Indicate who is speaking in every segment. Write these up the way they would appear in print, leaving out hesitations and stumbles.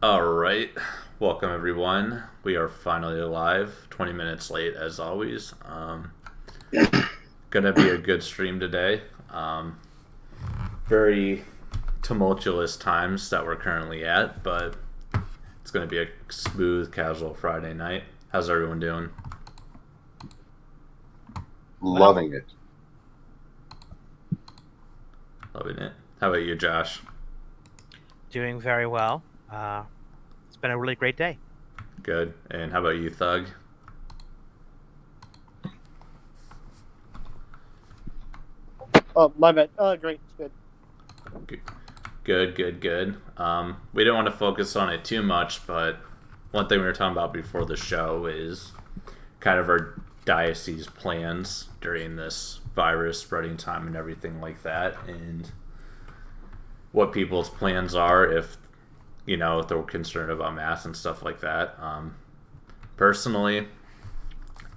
Speaker 1: All right. Welcome, everyone. We are finally live, 20 minutes late as always. Gonna be a good stream today. Very tumultuous times that we're currently at, but it's gonna be a smooth, casual Friday night. How's everyone doing?
Speaker 2: Well,
Speaker 3: Loving it.
Speaker 1: Loving it. How about you, Josh?
Speaker 2: doing very well. It's been a really great day.
Speaker 1: Good. And how about you, Thug?
Speaker 4: Oh, my bad. Great. It's good.
Speaker 1: Good, good, good. We don't want to focus on it too much, but one thing we were talking about before the show is kind of our diocese plans during this virus spreading time and everything like that, and what people's plans are if they're concerned about mass and stuff like that. Personally,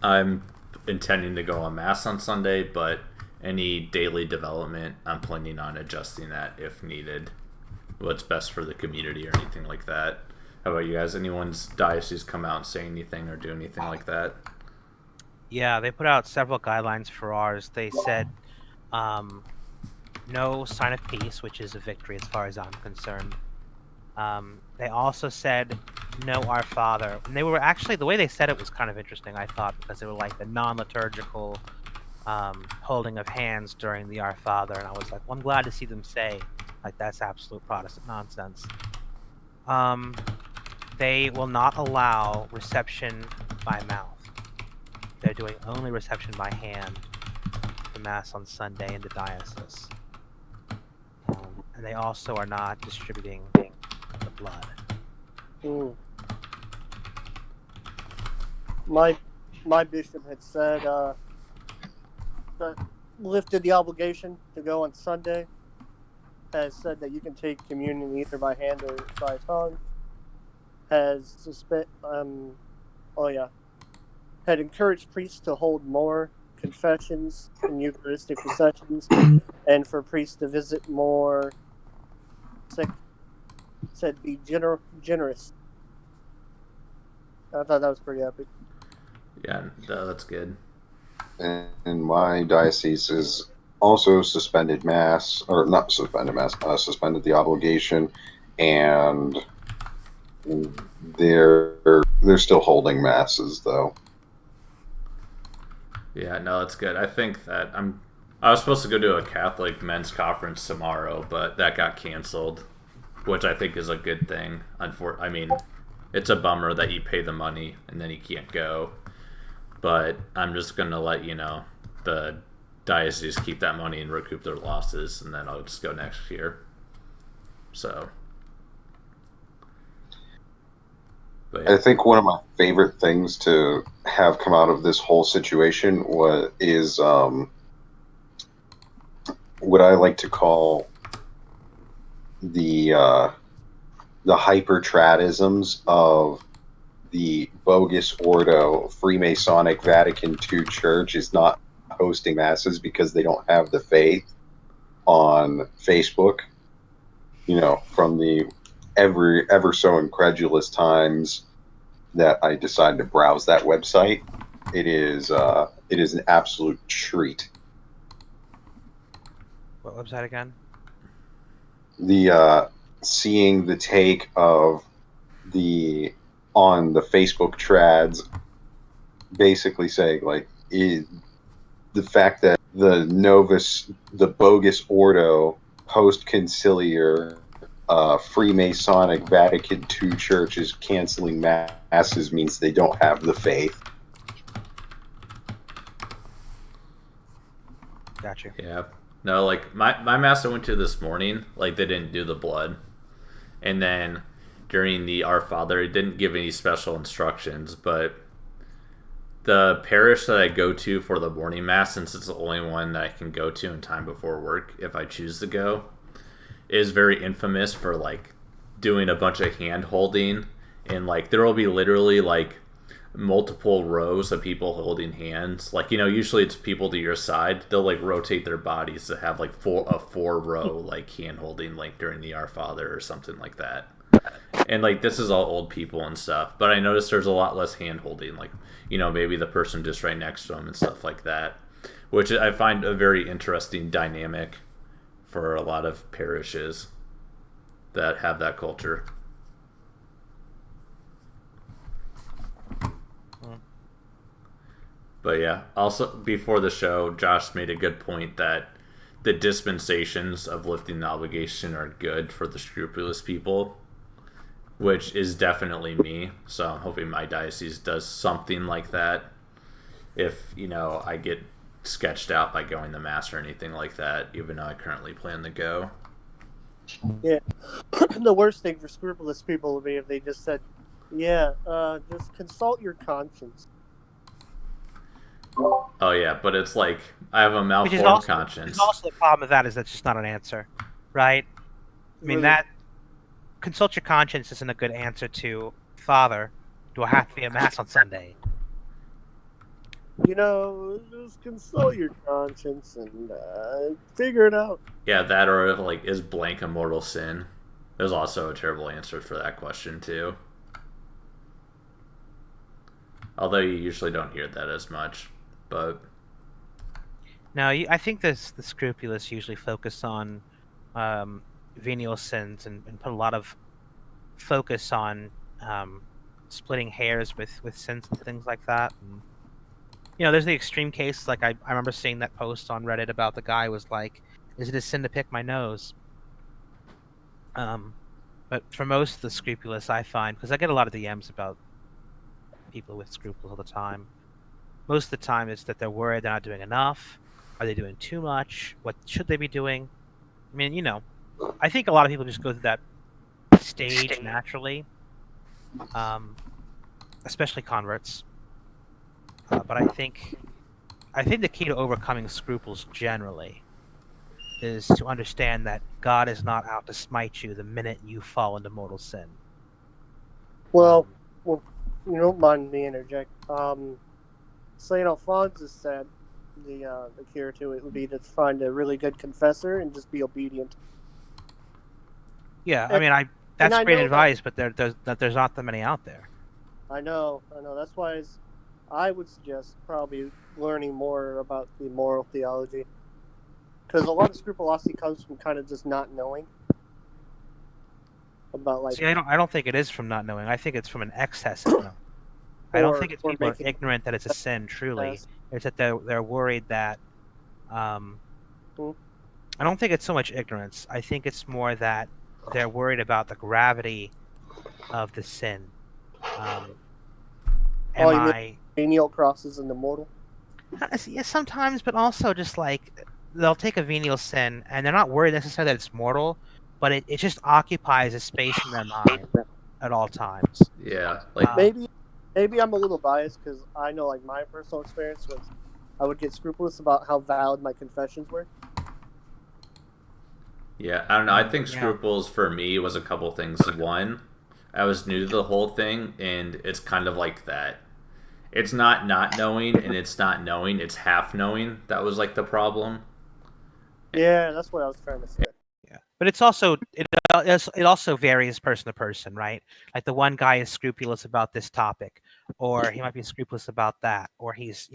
Speaker 1: I'm intending to go on mass on Sunday, but any daily development, I'm planning on adjusting that if needed. What's best for the community or anything like that. How about you guys? Anyone's diocese come out and say anything or do anything like that?
Speaker 2: Yeah, they put out several guidelines for ours. They said um, no sign of peace, which is a victory as far as I'm concerned. They also said no Our Father. And they were actually, the way they said it was kind of interesting, I thought, because they were like the non liturgical holding of hands during the Our Father. And I was like, well, I'm glad to see them say, like, that's absolute Protestant nonsense. Um, they will not allow reception by mouth. They're doing only reception by hand for Mass on Sunday in the diocese. And they also are not distributing the blood.
Speaker 4: Mm. My bishop had said that lifted the obligation to go on Sunday. Has said that you can take communion either by hand or by tongue. Has had encouraged priests to hold more confessions and Eucharistic processions, and for priests to visit more sick. Said be generous. I thought that was pretty epic.
Speaker 1: Yeah, that's good.
Speaker 3: And my diocese is also suspended mass, or not suspended mass, suspended the obligation, and they're they're still holding masses though.
Speaker 1: Yeah, no, that's good. I think that I was supposed to go to a Catholic men's conference tomorrow, but that got canceled, which I think is a good thing. I mean, it's a bummer that you pay the money and then you can't go. But I'm just gonna let the diocese keep that money and recoup their losses, and then I'll just go next year. So, but
Speaker 3: I
Speaker 1: yeah,
Speaker 3: think one of my favorite things to have come out of this whole situation is what I like to call the the hypertradisms of the bogus Ordo Freemasonic Vatican II Church is not hosting masses because they don't have the faith on Facebook. You know, from the ever so incredulous times that I decided to browse that website, it is an absolute treat.
Speaker 2: What website again?
Speaker 3: The seeing the take of the on the Facebook trads, basically saying like the fact that the bogus Ordo post conciliar Freemasonic Vatican II Church is canceling masses means they don't have the faith.
Speaker 2: Got you.
Speaker 1: yeah. No, like my master went to this morning, like they didn't do the blood, and then during the Our Father, it didn't give any special instructions, but the parish that I go to for the morning mass, since it's the only one that I can go to in time before work if I choose to go, is very infamous for like doing a bunch of hand holding, and like there will be literally like multiple rows of people holding hands. Like usually it's people to your side. They'll like rotate their bodies to have like four row like hand holding like during the Our Father or something like that. And like this is all old people and stuff, but I noticed there's a lot less hand holding, like, you know, maybe the person just right next to them and stuff like that, which I find a very interesting dynamic for a lot of parishes that have that culture. But yeah, also before the show, Josh made a good point that the dispensations of lifting the obligation are good for the scrupulous people, which is definitely me. So I'm hoping my diocese does something like that. If, you know, I get sketched out by going to mass or anything like that, even though I currently plan to go.
Speaker 4: Yeah. The worst thing for scrupulous people would be if they just said, yeah, just consult your conscience.
Speaker 1: Oh yeah, but it's like I have a
Speaker 2: Which is
Speaker 1: malformed
Speaker 2: also,
Speaker 1: conscience.
Speaker 2: the problem with that is that's just not an answer, right? I mean,
Speaker 4: Really?
Speaker 2: that consult your conscience isn't a good answer to, Father, do I have to be at mass on Sunday?
Speaker 4: You know, just consult your conscience and figure it out.
Speaker 1: Yeah, that or like is blank a mortal sin? There's also a terrible answer for that question too. Although you usually don't hear that as much, but
Speaker 2: No, I think the scrupulous usually focus on venial sins and put a lot of focus on splitting hairs with sins and things like that. And, you know, there's the extreme cases. Like I remember seeing that post on Reddit about the guy was like, "Is it a sin to pick my nose?" But for most of the scrupulous, I find, because I get a lot of DMs about people with scruples all the time. Most of the time, it's that they're worried they're not doing enough. Are they doing too much? What should they be doing? I mean, you know, I think a lot of people just go through that stage naturally, especially converts. But I think the key to overcoming scruples generally is to understand that God is not out to smite you the minute you fall into mortal sin.
Speaker 4: Well, you don't mind me interject. St. Alphonsus said the cure to it would be to find a really good confessor and just be obedient.
Speaker 2: Yeah, I mean, that's
Speaker 4: I
Speaker 2: great
Speaker 4: know
Speaker 2: advice, but there's not that many out there.
Speaker 4: I know. That's why I would suggest probably learning more about the moral theology, because a lot of scrupulosity comes from kind of just not knowing about like.
Speaker 2: See, I don't think it is from not knowing. I think it's from an excess of knowing. I don't think it's people are ignorant that it's a sin. Truly, it's that they're worried that. I don't think it's so much ignorance. I think it's more that they're worried about the gravity of the sin.
Speaker 4: Venial crosses into mortal?
Speaker 2: Yeah, sometimes, but also just like they'll take a venial sin and they're not worried necessarily that it's mortal, but it just occupies a space in their mind at all times.
Speaker 1: Yeah, like
Speaker 4: maybe I'm a little biased because I know like my personal experience was I would get scrupulous about how valid my confessions were.
Speaker 1: Yeah, I don't know. I think scruples for me was a couple things. One, I was new to the whole thing, and it's kind of like that. It's not knowing, and it's not knowing. It's half knowing. That was like the problem.
Speaker 4: Yeah, that's what I was trying to say.
Speaker 2: Yeah, but it's also it also varies person to person, right? Like the one guy is scrupulous about this topic, or he might be scrupulous about that, or it's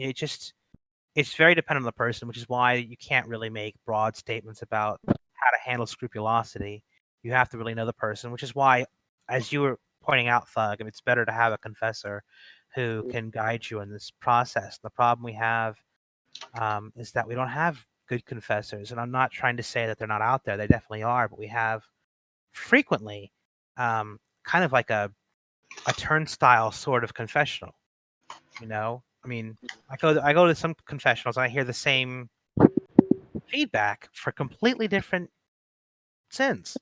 Speaker 2: very dependent on the person, which is why you can't really make broad statements about how to handle scrupulosity. You have to really know the person, which is why, as you were pointing out, Thug, it's better to have a confessor who can guide you in this process. The problem we have is that we don't have good confessors, and I'm not trying to say that they're not out there. They definitely are, but we have frequently kind of like a turnstile sort of confessional. You know, I mean, I go to some confessionals and I hear the same feedback for completely different sins.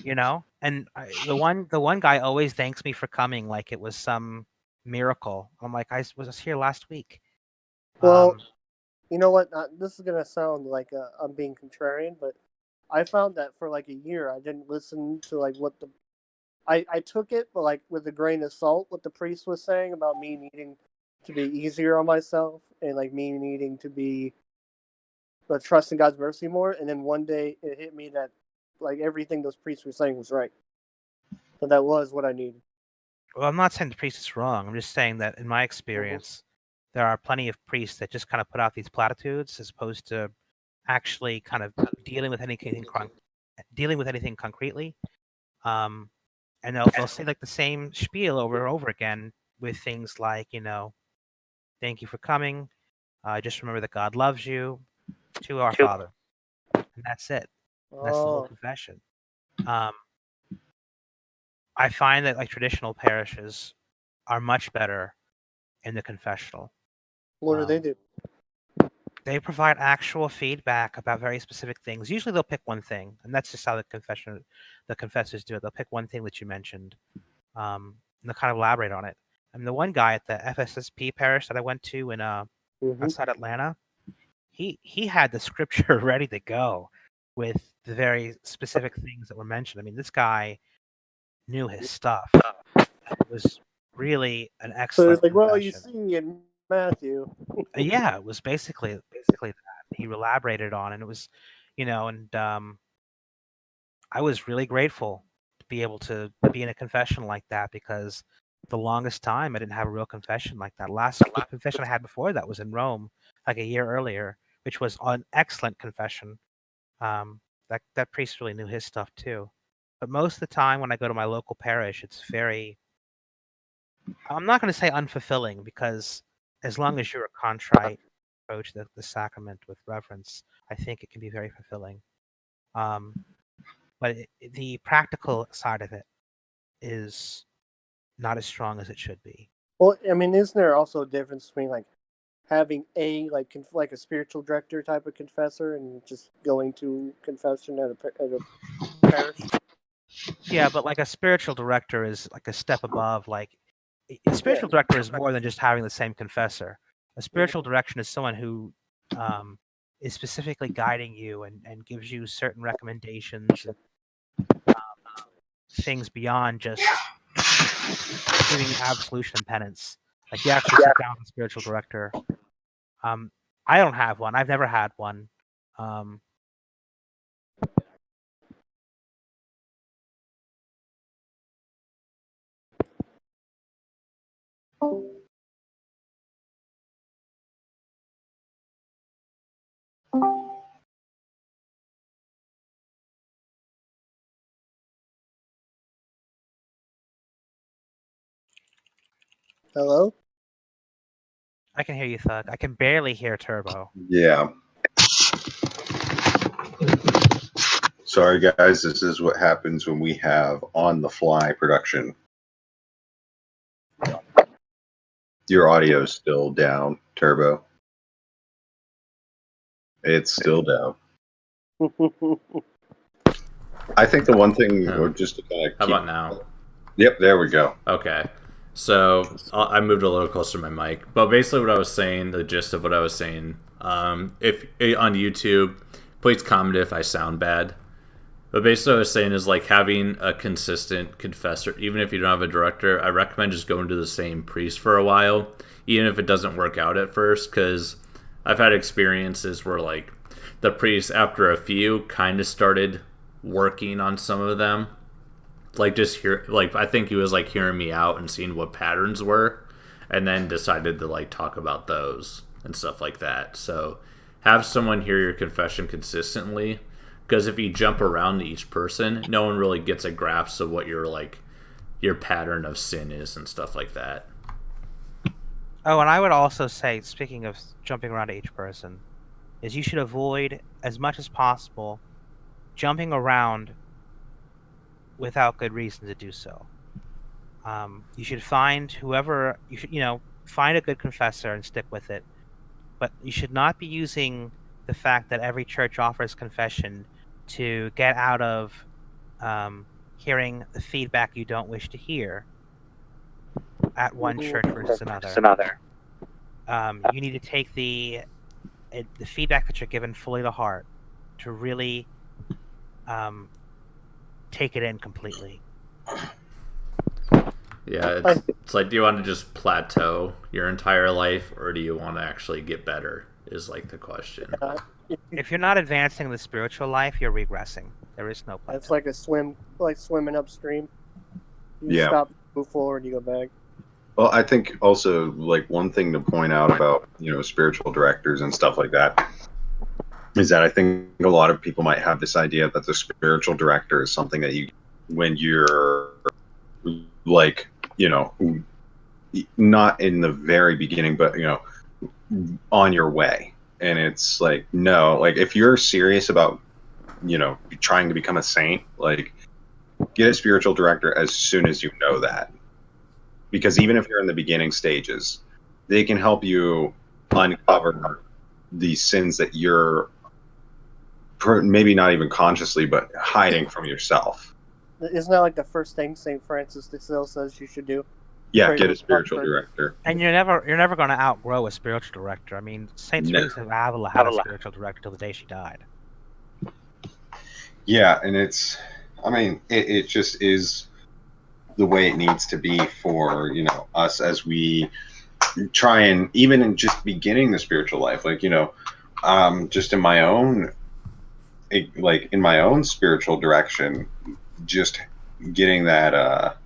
Speaker 2: You know, and the one guy always thanks me for coming like it was some miracle. I'm like, I was here last week.
Speaker 4: Well, you know what? This is gonna sound like I'm being contrarian, but I found that for like a year I didn't listen to like what the I took it, but like with a grain of salt, what the priest was saying about me needing to be easier on myself and like me needing to be trust in God's mercy more. And then one day it hit me that like everything those priests were saying was right. but that was what I needed.
Speaker 2: Well, I'm not saying the priest is wrong. I'm just saying that in my experience, there are plenty of priests that just kind of put out these platitudes as opposed to actually kind of dealing with anything concretely. And they'll say like the same spiel over and over again with things like, thank you for coming. Just remember that God loves you. To our Father, and that's it. And that's the whole confession. I find that like traditional parishes are much better in the confessional.
Speaker 4: What do they do?
Speaker 2: They provide actual feedback about very specific things. Usually they'll pick one thing, and that's just how the confessors do it. They'll pick one thing that you mentioned, and they'll kind of elaborate on it. And the one guy at the FSSP parish that I went to in outside Atlanta, he had the scripture ready to go with the very specific things that were mentioned. I mean, this guy knew his stuff. It was really an excellent.
Speaker 4: So it's like,
Speaker 2: confession.
Speaker 4: well, you see in Matthew.
Speaker 2: Yeah, it was basically that he elaborated on, and it was, and I was really grateful to be able to be in a confession like that, because the longest time I didn't have a real confession like that. Last confession I had before that was in Rome, like a year earlier, which was an excellent confession. That priest really knew his stuff too. But most of the time when I go to my local parish, it's very, I'm not going to say unfulfilling, because as long as you're a contrite approach the sacrament with reverence, I think it can be very fulfilling. But the practical side of it is not as strong as it should be.
Speaker 4: Well, I mean, isn't there also a difference between like having a like a spiritual director type of confessor and just going to confession at a parish?
Speaker 2: Yeah, but like a spiritual director is like a step above. Like a spiritual director is more than just having the same confessor. A spiritual direction is someone who is specifically guiding you and gives you certain recommendations and things beyond just giving you absolution and penance. Like you actually sit down with a spiritual director. I don't have one. I've never had one.
Speaker 4: Hello?
Speaker 2: I can hear you, Thug. I can barely hear Turbo.
Speaker 3: Yeah. Sorry, guys. This is what happens when we have on-the-fly production. Your audio's still down, Turbo. It's still down. I think the one thing, or just to kind of
Speaker 1: How about now?
Speaker 3: Yep, there we go.
Speaker 1: Okay. So I moved a little closer to my mic, but basically what I was saying, the gist of what I was saying, if on YouTube, please comment if I sound bad. But basically what I was saying is like having a consistent confessor, even if you don't have a director, I recommend just going to the same priest for a while, even if it doesn't work out at first, because I've had experiences where like the priest after a few kind of started working on some of them. Like I think he was like hearing me out and seeing what patterns were, and then decided to like talk about those and stuff like that. So have someone hear your confession consistently, because if you jump around to each person, no one really gets a grasp of what your pattern of sin is and stuff like that.
Speaker 2: Oh, and I would also say, speaking of jumping around to each person, is you should avoid as much as possible jumping around without good reason to do so. You should find find a good confessor and stick with it. But you should not be using the fact that every church offers confession to get out of hearing the feedback you don't wish to hear at one church versus another. You need to take the feedback that you're given fully to heart to really take it in completely.
Speaker 1: Yeah, it's like, do you want to just plateau your entire life, or do you want to actually get better, is like the question.
Speaker 2: If you're not advancing in the spiritual life, you're regressing. There is no plateau.
Speaker 4: It's like swimming upstream. You
Speaker 3: Yeah.
Speaker 4: stop, move forward, you go back.
Speaker 3: Well, I think also like one thing to point out about spiritual directors and stuff like that is that I think a lot of people might have this idea that the spiritual director is something that you when you're like not in the very beginning, but on your way. And it's like, no, like if you're serious about trying to become a saint, like get a spiritual director as soon as you know that, because even if you're in the beginning stages, they can help you uncover the sins that you're maybe not even consciously but hiding from yourself.
Speaker 4: Isn't that like the first thing St. Francis de Sales says you should do?
Speaker 3: Yeah,
Speaker 4: Pray
Speaker 3: get
Speaker 4: to
Speaker 3: a spiritual
Speaker 4: comfort.
Speaker 3: director.
Speaker 2: And you're never going to outgrow a spiritual director. I mean, Saint
Speaker 3: No.
Speaker 2: Teresa of Avila had a spiritual director till the day she died.
Speaker 3: Yeah, and it just is the way it needs to be for us as we try, and even in just beginning the spiritual life, like just in my own spiritual direction, just getting that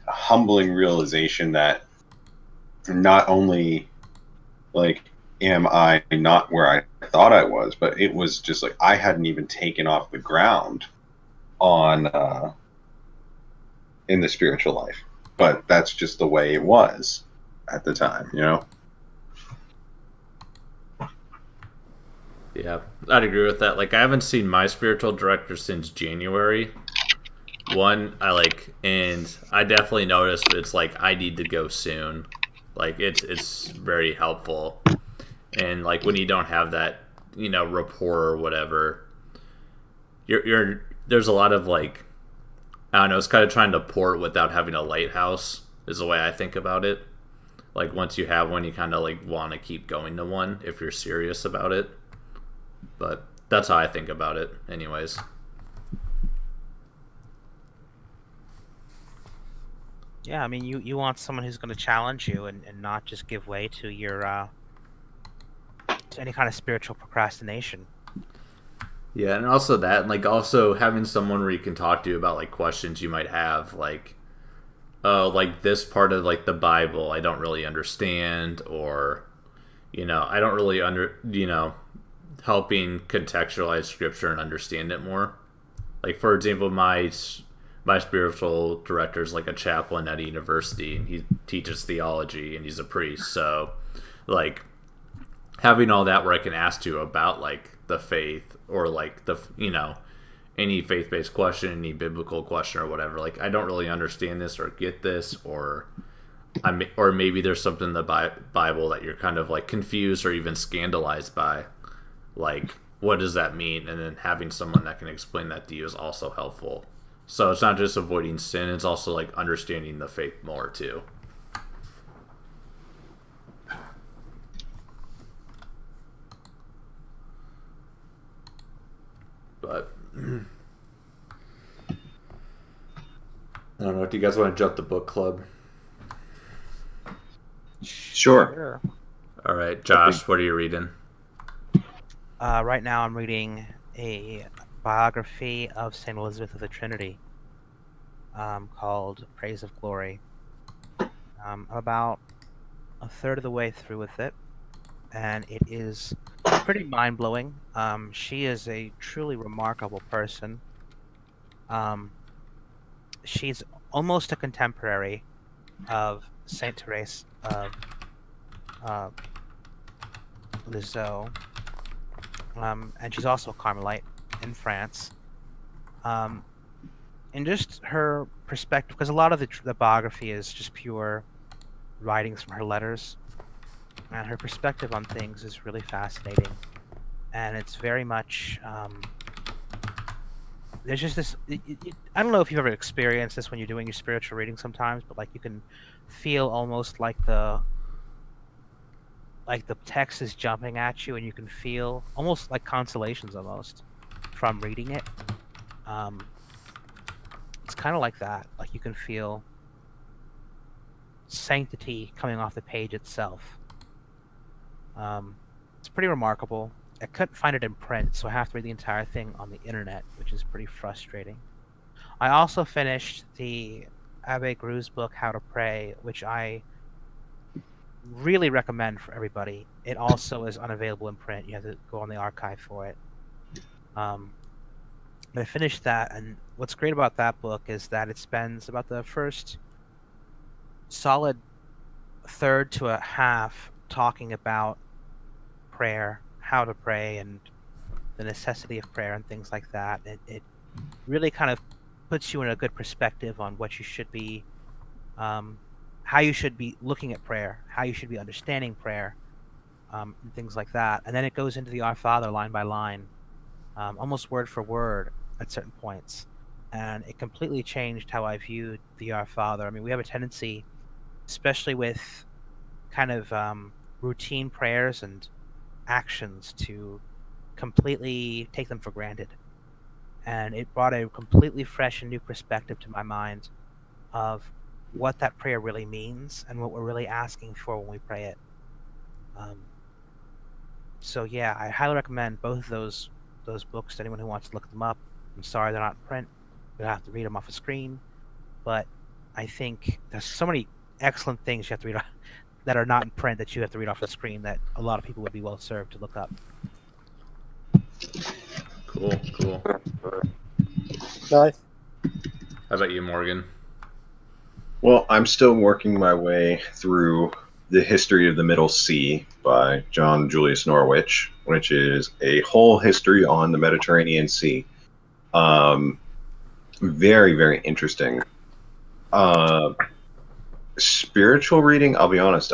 Speaker 3: humbling realization that not only like am I not where I thought I was, but it was just like I hadn't even taken off the ground on in the spiritual life. But that's just the way it was at the time,
Speaker 1: Yeah, I'd agree with that. Like, I haven't seen my spiritual director since January. And I definitely noticed it's like I need to go soon. Like, it's very helpful. And like when you don't have that, rapport or whatever, there's a lot of like, I don't know, it's kind of trying to port without having a lighthouse is the way I think about it. Like once you have one, you kind of like want to keep going to one if you're serious about it. But that's how I think about it, anyways.
Speaker 2: Yeah, I mean, you want someone who's going to challenge you and not just give way to your to any kind of spiritual procrastination.
Speaker 1: Yeah, and also that, and like also having someone where you can talk to about like questions you might have, like, oh, like this part of like the Bible I don't really understand, or I don't really helping contextualize scripture and understand it more. Like for example, my spiritual director is like a chaplain at a university, and he teaches theology, and he's a priest. So, like, having all that where I can ask you about like the faith or like the any faith-based question, any biblical question or whatever. Like, I don't really understand this or get this, or maybe there's something in the Bible that you're kind of like confused or even scandalized by. Like, what does that mean? And then having someone that can explain that to you is also helpful. So it's not just avoiding sin, it's also like understanding the faith more too. But I don't know, do you guys want to jump the book club?
Speaker 3: Sure.
Speaker 1: All right, Josh, what are you reading?
Speaker 2: Right now I'm reading a biography of St. Elizabeth of the Trinity called Praise of Glory. I'm about a third of the way through with it, and it is pretty mind-blowing. She is a truly remarkable person. She's almost a contemporary of Saint Therese of Lisieux, and she's also a Carmelite in France. And just her perspective, because a lot of the biography is just pure writings from her letters, and her perspective on things is really fascinating. And it's very much there's just this. I don't know if you've ever experienced this when you're doing your spiritual reading sometimes, but like you can feel almost like the text is jumping at you, and you can feel almost like consolations almost from reading it. It's kind of like that. Like you can feel sanctity coming off the page itself. It's pretty remarkable. I couldn't find it in print, so I have to read the entire thing on the internet, which is pretty frustrating. I also finished the Abbe Gru's book, How to Pray, which I really recommend for everybody. It also is unavailable in print. You have to go on the archive for it. But I finished that, and what's great about that book is that it spends about the first solid third to a half talking about prayer, how to pray, and the necessity of prayer and things like that. It really kind of puts you in a good perspective on what you should be, how you should be looking at prayer, how you should be understanding prayer, and things like that. And then it goes into the Our Father line by line, almost word for word at certain points. And it completely changed how I viewed the Our Father. I mean, we have a tendency, especially with kind of routine prayers and actions, to completely take them for granted. And it brought a completely fresh and new perspective to my mind of what that prayer really means and what we're really asking for when we pray it. So yeah, I highly recommend both of those books to anyone who wants to look them up. I'm sorry they're not in print. You'll have to read them off a screen. But I think there's so many excellent things you have to read that are not in print that you have to read off the screen that a lot of people would be well served to look up.
Speaker 1: Cool.
Speaker 4: Nice.
Speaker 1: How about you, Morgan?
Speaker 3: Well, I'm still working my way through The History of the Middle Sea by John Julius Norwich, which is a whole history on the Mediterranean Sea. Very, very interesting. Spiritual reading, I'll be honest,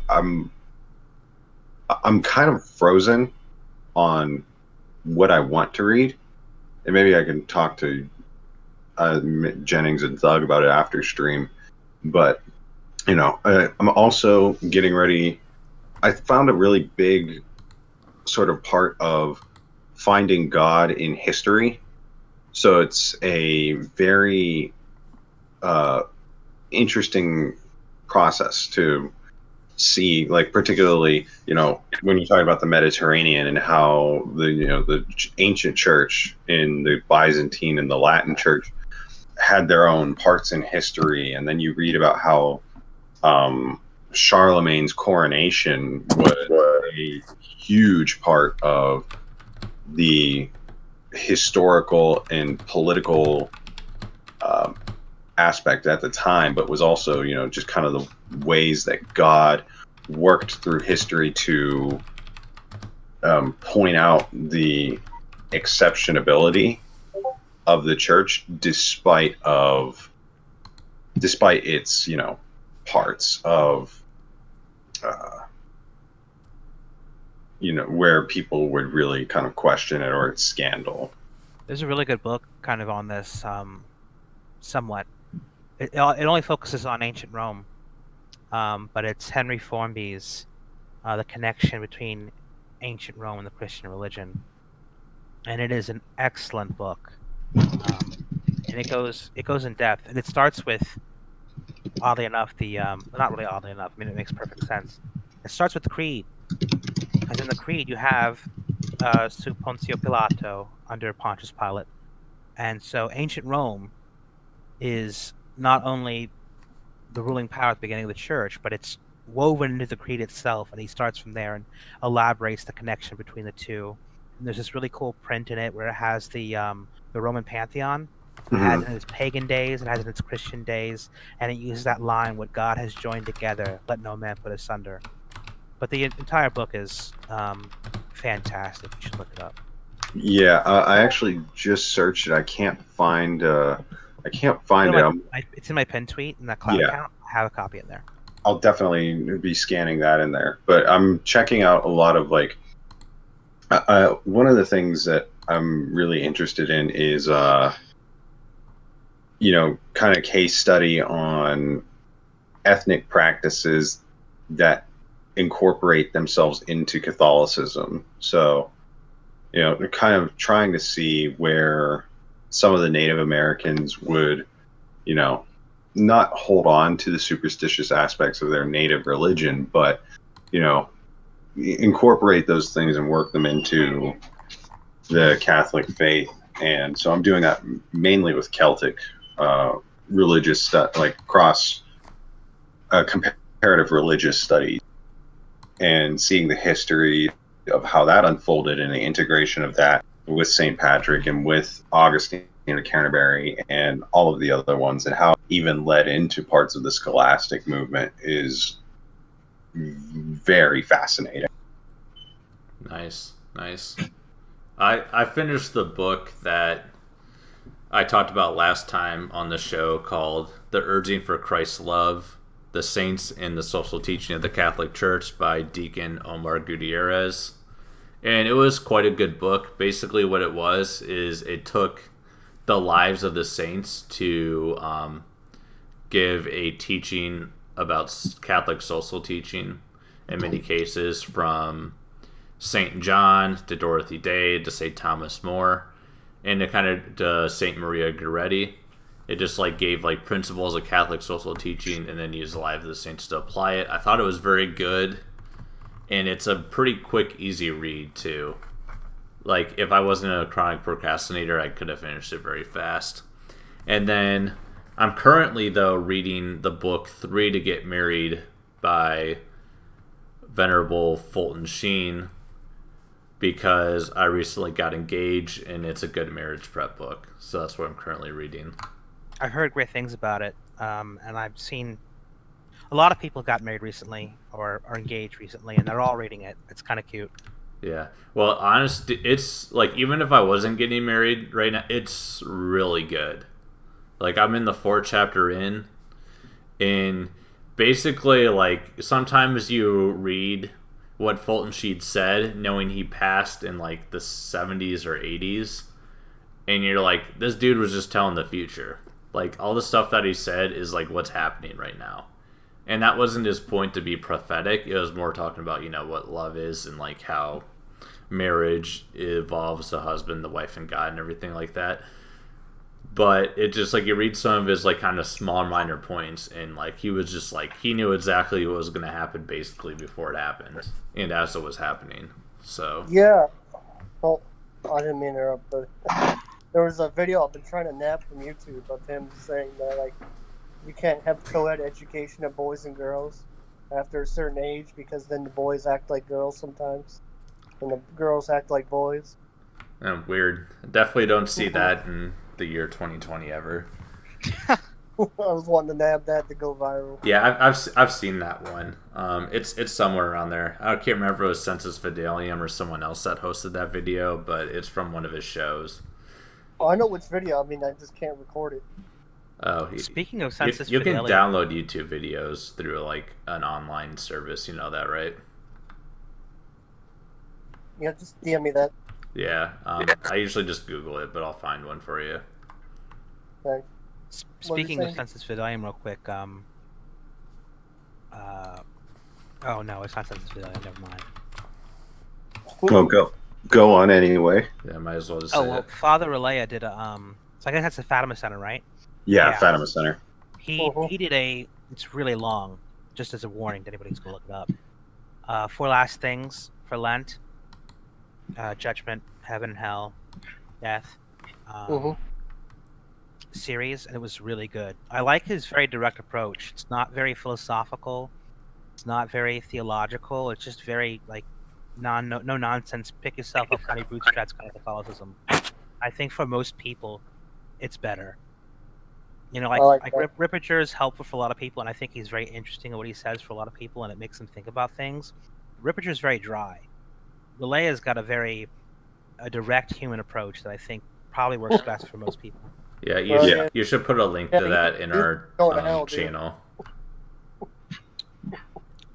Speaker 3: I'm kind of frozen on what I want to read, and maybe I can talk to Jennings and Thug about it after stream. But I'm also getting ready. I found a really big sort of part of finding God in history. So it's a very interesting process to see, like, particularly, when you talk about the Mediterranean and how the ancient church in the Byzantine and the Latin church had their own parts in history, and then you read about how Charlemagne's coronation was a huge part of the historical and political aspect at the time, but was also, just kind of the ways that God worked through history to point out the exceptionability of the church, despite its parts of where people would really kind of question it, or its scandal.
Speaker 2: There's a really good book kind of on this, somewhat. It only focuses on ancient Rome, but it's Henry Formby's The Connection Between Ancient Rome and the Christian Religion. And it is an excellent book. And it goes in depth, and it starts with, oddly enough, not really oddly enough, I mean, it makes perfect sense. It starts with the Creed, because in the Creed you have Su Poncio Pilato under Pontius Pilate, and so ancient Rome is not only the ruling power at the beginning of the church, but it's woven into the Creed itself, and he starts from there and elaborates the connection between the two. And there's this really cool print in it where it has the Roman Pantheon. It has it in its pagan days, it has it in its Christian days, and it uses that line, "What God has joined together, let no man put asunder." But the entire book is fantastic. You should look it up.
Speaker 3: Yeah, I actually just searched it. I can't find it.
Speaker 2: It's in my pin tweet in that cloud account. I have a copy in there.
Speaker 3: I'll definitely be scanning that in there. But I'm checking out a lot of, like, one of the things that I'm really interested in is kind of case study on ethnic practices that incorporate themselves into Catholicism. So, kind of trying to see where some of the Native Americans would, not hold on to the superstitious aspects of their native religion, but, incorporate those things and work them into the Catholic faith. and so I'm doing that mainly with Celtic religious stuff, like cross comparative religious studies, and seeing the history of how that unfolded and the integration of that with St. Patrick and with Augustine of Canterbury and all of the other ones, and how it even led into parts of the scholastic movement is very fascinating.
Speaker 1: Nice. I finished the book that I talked about last time on the show called The Urging for Christ's Love, The Saints and the Social Teaching of the Catholic Church by Deacon Omar Gutierrez. And it was quite a good book. Basically what it was is it took the lives of the saints to give a teaching about Catholic social teaching in many cases, from St. John to Dorothy Day to St. Thomas More, and to kind of to St. Maria Goretti. It just like gave like principles of Catholic social teaching and then used the lives of the saints to apply it. I thought it was very good, and it's a pretty quick, easy read too. Like if I wasn't a chronic procrastinator, I could have finished it very fast. And then I'm currently though reading the book 3 to Get Married by Venerable Fulton Sheen, because I recently got engaged and it's a good marriage prep book. So that's what I'm currently reading.
Speaker 2: I've heard great things about it, and I've seen a lot of people got married recently or are engaged recently, and they're all reading it. It's kind of cute.
Speaker 1: Yeah. Well, honestly, it's like even if I wasn't getting married right now, it's really good. Like I'm in the 4th chapter in, and basically like sometimes you read what Fulton Sheen said knowing he passed in like the 70s or 80s, and you're like, this dude was just telling the future. Like all the stuff that he said is like what's happening right now. And that wasn't his point to be prophetic. It was more talking about, you know, what love is and like how marriage evolves the husband, the wife, and God and everything like that. But it just like you read some of his like kind of small minor points, and like he was just like he knew exactly what was going to happen basically before it happened and as it was happening. So
Speaker 4: Yeah. Well, I didn't mean to interrupt, but there was a video I've been trying to nab from YouTube of him saying that like you can't have co-ed education of boys and girls after a certain age because then the boys act like girls sometimes and the girls act like boys.
Speaker 1: weird. Definitely don't see that in the year 2020 ever.
Speaker 4: I was wanting to nab that to go viral.
Speaker 1: Yeah, I've seen that one. It's somewhere around there. I can't remember if it was Census Fidelium or someone else that hosted that video, but it's from one of his shows.
Speaker 4: Oh, I know which video. I mean, I just can't record it.
Speaker 1: Oh,
Speaker 2: Speaking of Census
Speaker 1: you can
Speaker 2: Fidelium,
Speaker 1: download YouTube videos through like an online service. You know that, right?
Speaker 4: Yeah, just DM me that.
Speaker 1: Yeah. I usually just Google it, but I'll find one for you.
Speaker 4: Thanks.
Speaker 2: Speaking of
Speaker 4: saying?
Speaker 2: Census Fidelium, real quick. Oh no, it's not Census Fidelium. Never mind.
Speaker 3: Oh, go on anyway.
Speaker 1: Yeah, might as well just
Speaker 2: Oh
Speaker 1: say
Speaker 2: well,
Speaker 1: it.
Speaker 2: Father Relaya did a So I guess that's the Fatima Center, right?
Speaker 3: Yeah,
Speaker 2: Yeah.
Speaker 3: Fatima Center.
Speaker 2: He did a. It's really long. Just as a warning to anybody who's gonna look it up. 4 last things for Lent: judgment, heaven and hell, death. Series, and it was really good. I like his very direct approach. It's not very philosophical. It's not very theological. It's just very like no nonsense. Pick yourself up kind of bootstraps kind of Catholicism. I think for most people, it's better. You know,
Speaker 4: I like
Speaker 2: like
Speaker 4: that.
Speaker 2: Ripperger is helpful for a lot of people, and I think he's very interesting in what he says for a lot of people, and it makes them think about things. Ripperger is very dry. Relaya's got a direct human approach that I think probably works best for most people.
Speaker 1: Yeah,
Speaker 3: Yeah.
Speaker 1: you should put a link to that in our
Speaker 4: Going to hell, dude.
Speaker 1: channel.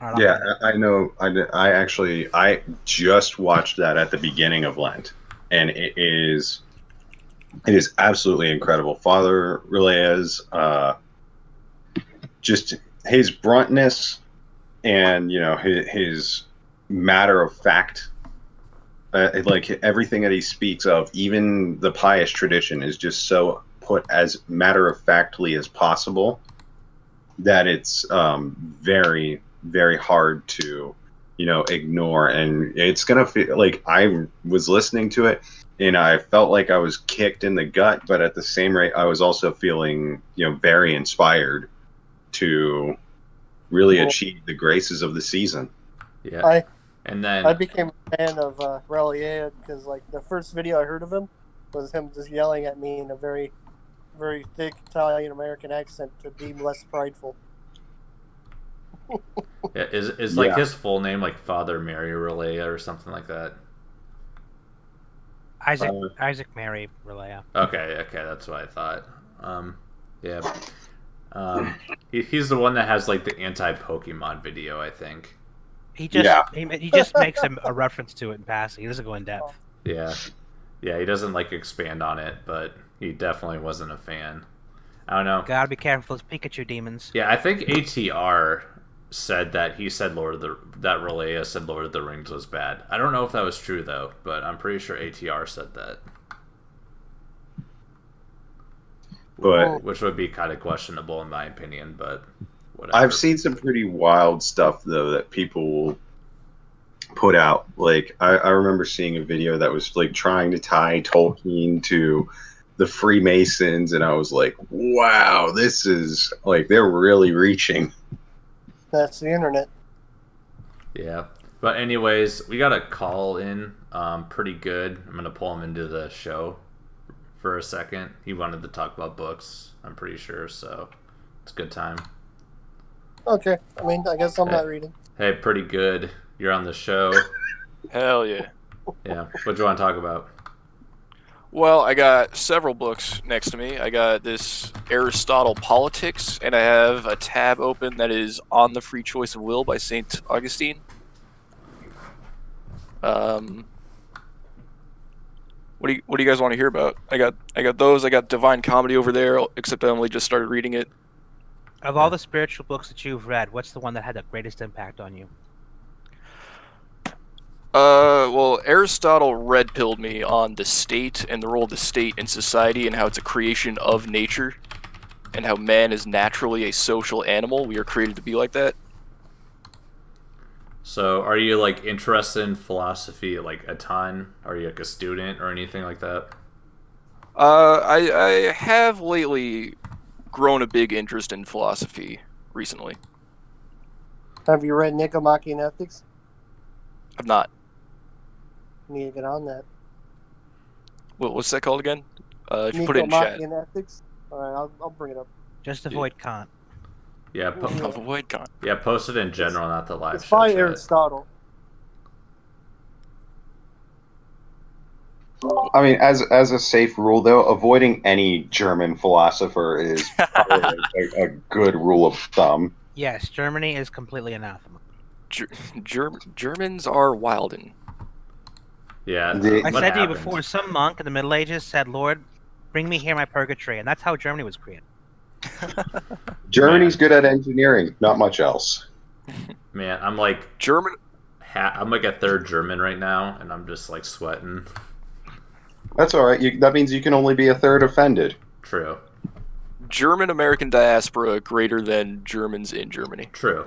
Speaker 2: All right,
Speaker 3: Yeah, I know. I just watched that at the beginning of Lent, and it is absolutely incredible. Father Relaya's just his bruntness and his matter of fact, like everything that he speaks of, even the pious tradition is just so put as matter of factly as possible that it's very, very hard to ignore. And it's gonna feel like I was listening to it and I felt like I was kicked in the gut, but at the same rate, I was also feeling, very inspired to really
Speaker 4: Cool.
Speaker 3: achieve the graces of the season.
Speaker 1: Yeah.
Speaker 4: I
Speaker 1: And then
Speaker 4: I became a fan of Relier because like the first video I heard of him was him just yelling at me in a very, very thick Italian American accent to be less prideful.
Speaker 1: is like
Speaker 3: Yeah.
Speaker 1: his full name like Father Mary Relaya or something like that.
Speaker 2: Isaac Mary Relaya.
Speaker 1: Okay, that's what I thought. Yeah. He's the one that has like the anti-Pokemon video, I think.
Speaker 2: He just
Speaker 3: Yeah.
Speaker 2: he just makes a reference to it in passing. He doesn't go in depth.
Speaker 1: Yeah. Yeah, he doesn't like expand on it, but he definitely wasn't a fan. I don't know.
Speaker 2: Gotta be careful with those Pikachu demons.
Speaker 1: Yeah, I think ATR said that that Relaya said Lord of the Rings was bad. I don't know if that was true though, but I'm pretty sure ATR said that.
Speaker 3: But
Speaker 1: Which would be kind of questionable in my opinion, but whatever.
Speaker 3: I've seen some pretty wild stuff though that people will put out. Like I remember seeing a video that was like trying to tie Tolkien to the Freemasons, and I was like, wow, this is like they're really reaching.
Speaker 4: That's the internet.
Speaker 1: Yeah. But anyways, we got a call in pretty good. I'm going to pull him into the show for a second. He wanted to talk about books, I'm pretty sure, so it's a good time.
Speaker 4: Okay, I mean, I guess I'm not reading.
Speaker 1: Hey, pretty good. You're on the show.
Speaker 5: Hell yeah.
Speaker 1: Yeah. What do you want to talk about?
Speaker 5: Well, I got several books next to me. I got this Aristotle Politics, and I have a tab open that is On the Free Choice of Will by St. Augustine. What do you guys want to hear about? I got those. I got Divine Comedy over there, except I only just started reading it.
Speaker 2: Of all the spiritual books that you've read, what's the one that had the greatest impact on you?
Speaker 5: Well, Aristotle red-pilled me on the state and the role of the state in society and how it's a creation of nature and how man is naturally a social animal. We are created to be like that.
Speaker 1: So, are you like interested in philosophy like a ton? Are you like a student or anything like that?
Speaker 5: I have lately grown a big interest in philosophy recently.
Speaker 4: Have you read Nicomachean Ethics?
Speaker 5: I've not.
Speaker 4: You need to get on that.
Speaker 5: What's that called again? If you put it in chat.
Speaker 4: Nicomachean Ethics? Alright, I'll bring it up.
Speaker 2: Just avoid Kant.
Speaker 1: Yeah,
Speaker 5: Avoid Kant.
Speaker 1: yeah. Post it in general, not the live
Speaker 4: It's
Speaker 1: show
Speaker 4: by
Speaker 1: chat.
Speaker 4: Aristotle.
Speaker 3: I mean, as a safe rule though, avoiding any German philosopher is probably a good rule of thumb.
Speaker 2: Yes, Germany is completely anathema.
Speaker 5: Germans are wildin'.
Speaker 1: Yeah.
Speaker 2: I
Speaker 1: what
Speaker 2: said to you
Speaker 1: happened?
Speaker 2: before, some monk in the Middle Ages said, "Lord, bring me here my purgatory," and that's how Germany was created.
Speaker 3: Germany's good at engineering, not much else.
Speaker 1: Man, I'm like
Speaker 5: German.
Speaker 1: I'm like a third German right now, and I'm just like sweating.
Speaker 3: That's all right. That means you can only be a third offended.
Speaker 1: True.
Speaker 5: German American diaspora greater than Germans in Germany.
Speaker 1: True.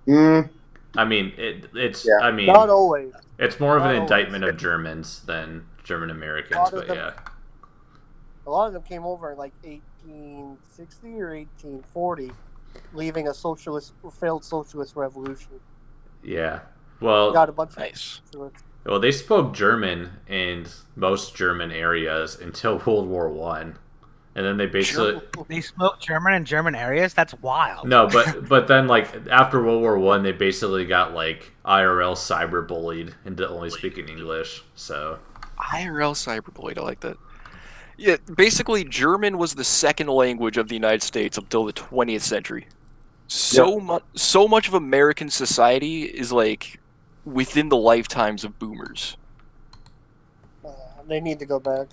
Speaker 3: Mm,
Speaker 1: I mean, it's.
Speaker 3: Yeah.
Speaker 1: I mean,
Speaker 4: Not always.
Speaker 1: it's more of an
Speaker 4: not
Speaker 1: indictment
Speaker 4: always.
Speaker 1: of Germans than German Americans,
Speaker 4: Lot of
Speaker 1: but
Speaker 4: them-
Speaker 1: yeah.
Speaker 4: A lot of them came over in like 1860 or 1840, leaving a failed socialist revolution.
Speaker 1: Yeah. Well,
Speaker 4: Got a bunch of
Speaker 5: Nice.
Speaker 1: well, they spoke German in most German areas until World War One, and then they basically
Speaker 2: They spoke German in German areas? That's wild.
Speaker 1: no, but then like after World War One, they basically got like IRL cyberbullied into only speaking English. So
Speaker 5: IRL cyberbullied. I like that. Yeah, basically, German was the second language of the United States up till the 20th century. So much of American society is like within the lifetimes of boomers.
Speaker 4: They need to go back.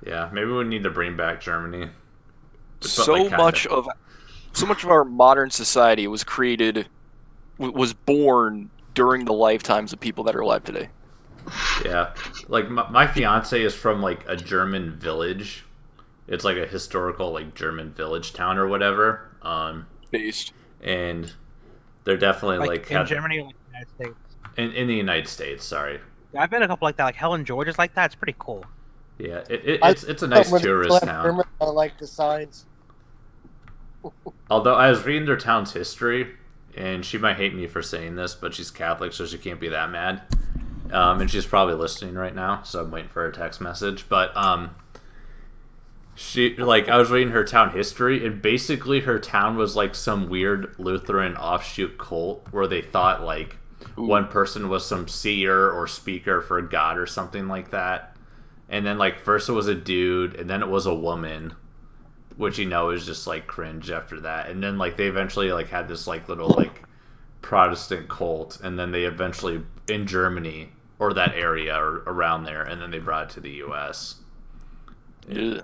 Speaker 1: yeah, maybe we need to bring back Germany. But,
Speaker 5: So
Speaker 1: like, kinda.
Speaker 5: much of our modern society was created, was born during the lifetimes of people that are alive today.
Speaker 1: Yeah, like my fiance is from like a German village. It's like a historical like German village town or whatever.
Speaker 5: Based.
Speaker 1: And they're definitely like
Speaker 2: in
Speaker 1: have-
Speaker 2: Germany or like the United States.
Speaker 1: in the United States. Sorry.
Speaker 2: I've been a couple like that, like Helen George is like that. It's pretty cool.
Speaker 1: Yeah, it's a nice tourist town.
Speaker 4: I like the signs.
Speaker 1: Although I was reading their town's history, and she might hate me for saying this, but she's Catholic, so she can't be that mad. And she's probably listening right now, so I'm waiting for her text message. But she I was reading her town history, and basically her town was like some weird Lutheran offshoot cult where they thought like one person was some seer or speaker for God or something like that, and then like first it was a dude, and then it was a woman, which is just like cringe after that, and then like they eventually like had this like little like Protestant cult, and then they eventually in Germany or that area or around there, and then they brought it to the U.S.
Speaker 5: Yeah.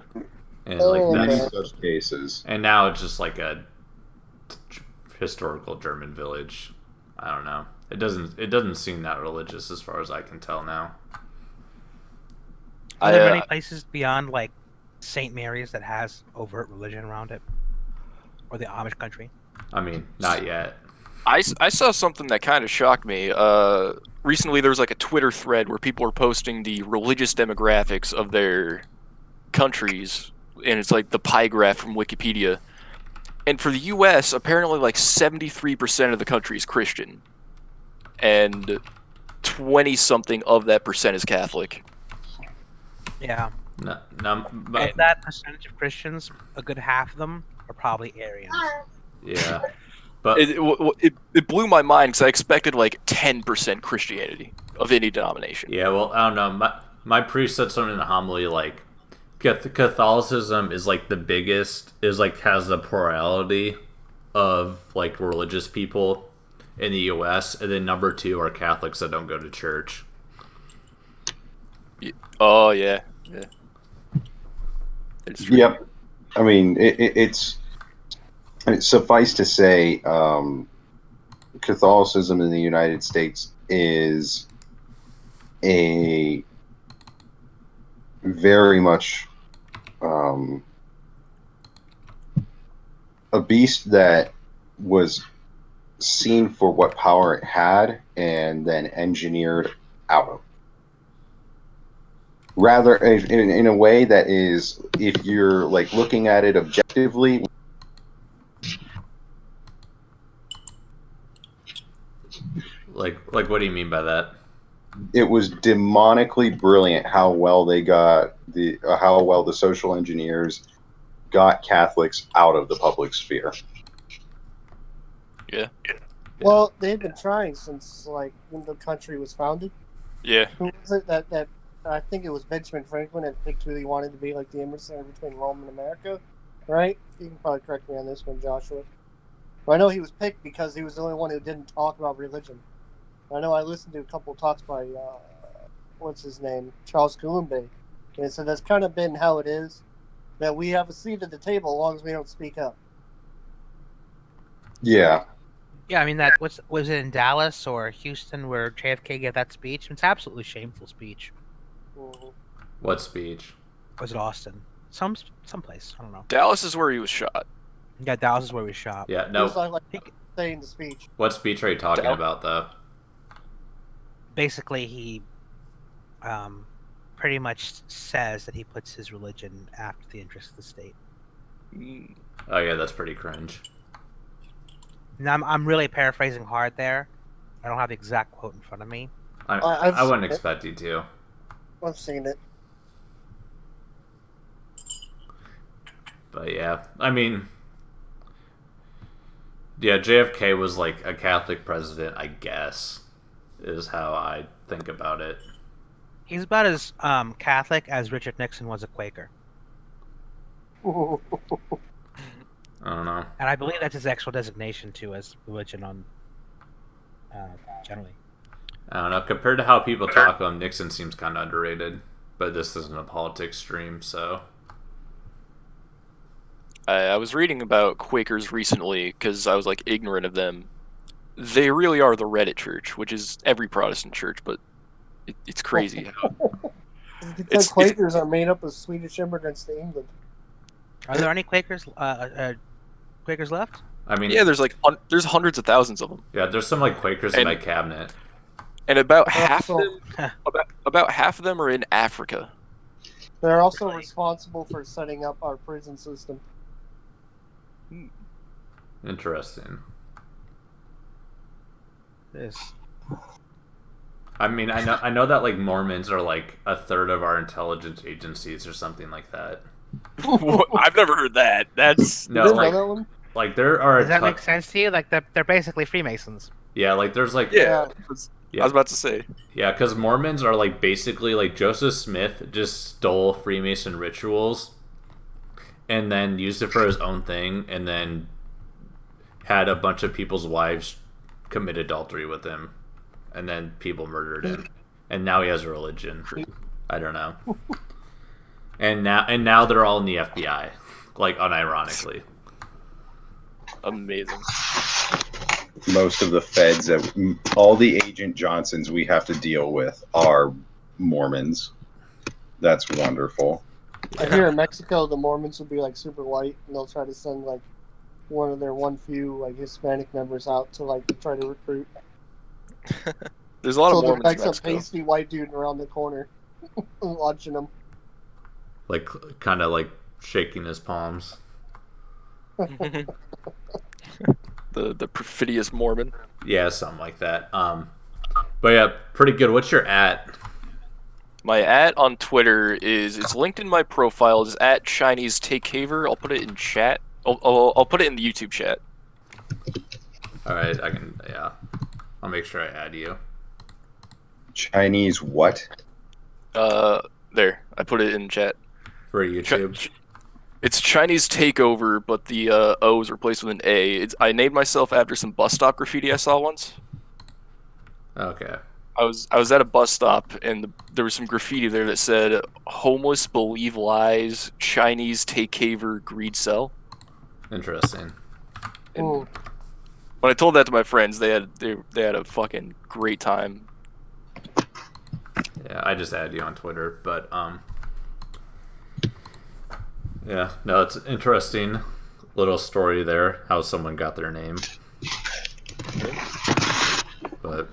Speaker 1: And like
Speaker 3: Many
Speaker 1: that's,
Speaker 3: such cases.
Speaker 1: and now it's just like a historical German village. I don't know. It doesn't seem that religious as far as I can tell now.
Speaker 2: Are there many places beyond like St. Mary's that has overt religion around it, or the Amish country?
Speaker 1: I mean, not yet.
Speaker 5: I saw something that kind of shocked me. Recently, there was like a Twitter thread where people were posting the religious demographics of their countries, and it's like the pie graph from Wikipedia. And for the U.S., apparently like 73% of the country is Christian, and 20-something of that percent is Catholic.
Speaker 2: Yeah.
Speaker 1: No,
Speaker 2: And that percentage of Christians, a good half of them are probably Aryans.
Speaker 1: yeah, but
Speaker 5: It blew my mind because I expected like 10% Christianity of any denomination.
Speaker 1: yeah. Well, I don't know. My priest said something in the homily like Catholicism is like the biggest, is like has the plurality of like religious people in the U.S., and then number 2 are Catholics that don't go to church.
Speaker 5: Oh yeah. It's true.
Speaker 3: Yep. I mean, it's suffice to say, Catholicism in the United States is a very much a beast that was seen for what power it had and then engineered out. Rather, in a way that is, if you're like looking at it objectively,
Speaker 1: Like what do you mean by that?
Speaker 3: it was demonically brilliant how well the social engineers got Catholics out of the public sphere.
Speaker 5: Yeah.
Speaker 4: Well, they've been trying since like when the country was founded.
Speaker 5: Yeah.
Speaker 4: Who was it that I think it was Benjamin Franklin that picked who he wanted to be like the emissary between Rome and America, right? You can probably correct me on this one, Joshua. But I know he was picked because he was the only one who didn't talk about religion. I know I listened to a couple of talks by what's his name, Charles Coulombe, and so that's kind of been how it is, that we have a seat at the table as long as we don't speak up.
Speaker 3: Yeah.
Speaker 2: Yeah, I mean that was it in Dallas or Houston where JFK gave that speech? It's absolutely shameful speech.
Speaker 4: Mhm.
Speaker 1: What speech?
Speaker 2: Or was it Austin? Someplace, I don't know.
Speaker 5: Dallas is where he was shot.
Speaker 2: Yeah, Dallas is where we shot.
Speaker 1: Yeah,
Speaker 4: It
Speaker 1: no.
Speaker 4: was like saying the speech.
Speaker 1: What speech are you talking about, though?
Speaker 2: Basically, he pretty much says that he puts his religion after the interests of the state.
Speaker 1: Oh yeah, that's pretty cringe.
Speaker 2: Now, I'm really paraphrasing hard there. I don't have the exact quote in front of me.
Speaker 4: I've
Speaker 1: I wouldn't
Speaker 4: seen it.
Speaker 1: expect you to.
Speaker 4: I've seen it.
Speaker 1: But yeah, I mean, yeah, JFK was like a Catholic president, I guess, is how I think about it.
Speaker 2: He's about as Catholic as Richard Nixon was a Quaker.
Speaker 1: I don't know.
Speaker 2: And I believe that's his actual designation, too, as religion on generally.
Speaker 1: I don't know. Compared to how people talk about him, Nixon seems kind of underrated. But this isn't a politics stream, so.
Speaker 5: I was reading about Quakers recently because I was like ignorant of them. They really are the Reddit church, which is every Protestant church, but it's crazy how
Speaker 4: Because Quakers are made up of Swedish immigrants to England.
Speaker 2: Are there any Quakers Quakers left?
Speaker 1: I mean,
Speaker 5: yeah, there's hundreds of thousands of them,
Speaker 1: yeah, there's some like Quakers in my cabinet.
Speaker 5: and about half of them are in Africa.
Speaker 4: They're also responsible for setting up our prison system.
Speaker 1: Interesting.
Speaker 2: This.
Speaker 1: I mean, I know that like Mormons are like a third of our intelligence agencies or something like that.
Speaker 5: I've never heard that. That's
Speaker 4: You
Speaker 1: No,
Speaker 4: didn't know
Speaker 1: like
Speaker 4: that one?
Speaker 1: like there are a
Speaker 2: Does that
Speaker 1: ton-
Speaker 2: make sense to you? Like they're basically Freemasons.
Speaker 1: Yeah, like there's like
Speaker 5: yeah.
Speaker 1: Yeah.
Speaker 5: I was about to say.
Speaker 1: Yeah, because Mormons are like basically like Joseph Smith just stole Freemason rituals and then used it for his own thing and then had a bunch of people's wives commit adultery with him and then people murdered him. And now he has a religion. I don't know. And now they're all in the FBI. Like unironically.
Speaker 5: Amazing.
Speaker 3: Most of the feds all the Agent Johnsons we have to deal with are Mormons. That's wonderful.
Speaker 4: I hear in Mexico the Mormons will be like super white, and they'll try to send like one of their few like Hispanic members out to like try to recruit.
Speaker 5: There's a lot
Speaker 4: So
Speaker 5: of
Speaker 4: there's
Speaker 5: Mormons
Speaker 4: like
Speaker 5: in
Speaker 4: some
Speaker 5: Mexico.
Speaker 4: pasty white dude around the corner watching them.
Speaker 1: Like kind of like shaking his palms.
Speaker 5: the perfidious Mormon.
Speaker 1: Yeah, something like that. But yeah, pretty good. What's your at?
Speaker 5: My at on Twitter it's linked in my profile. It's at Chinese Takehaver. I'll put it in chat. I'll put it in the YouTube chat.
Speaker 1: All right, I'll make sure I add you.
Speaker 3: Chinese what?
Speaker 5: There. I put it in chat.
Speaker 1: For YouTube.
Speaker 5: It's Chinese Takeover, but the O is replaced with an A. I named myself after some bus stop graffiti I saw once.
Speaker 1: Okay.
Speaker 5: I was at a bus stop and there was some graffiti there that said "Homeless believe lies, Chinese Takehaver greed sell."
Speaker 1: Interesting.
Speaker 5: And
Speaker 4: Ooh.
Speaker 5: when I told that to my friends, they had a fucking great time.
Speaker 1: Yeah, I just added you on Twitter, but yeah, no, it's an interesting little story there, how someone got their name. But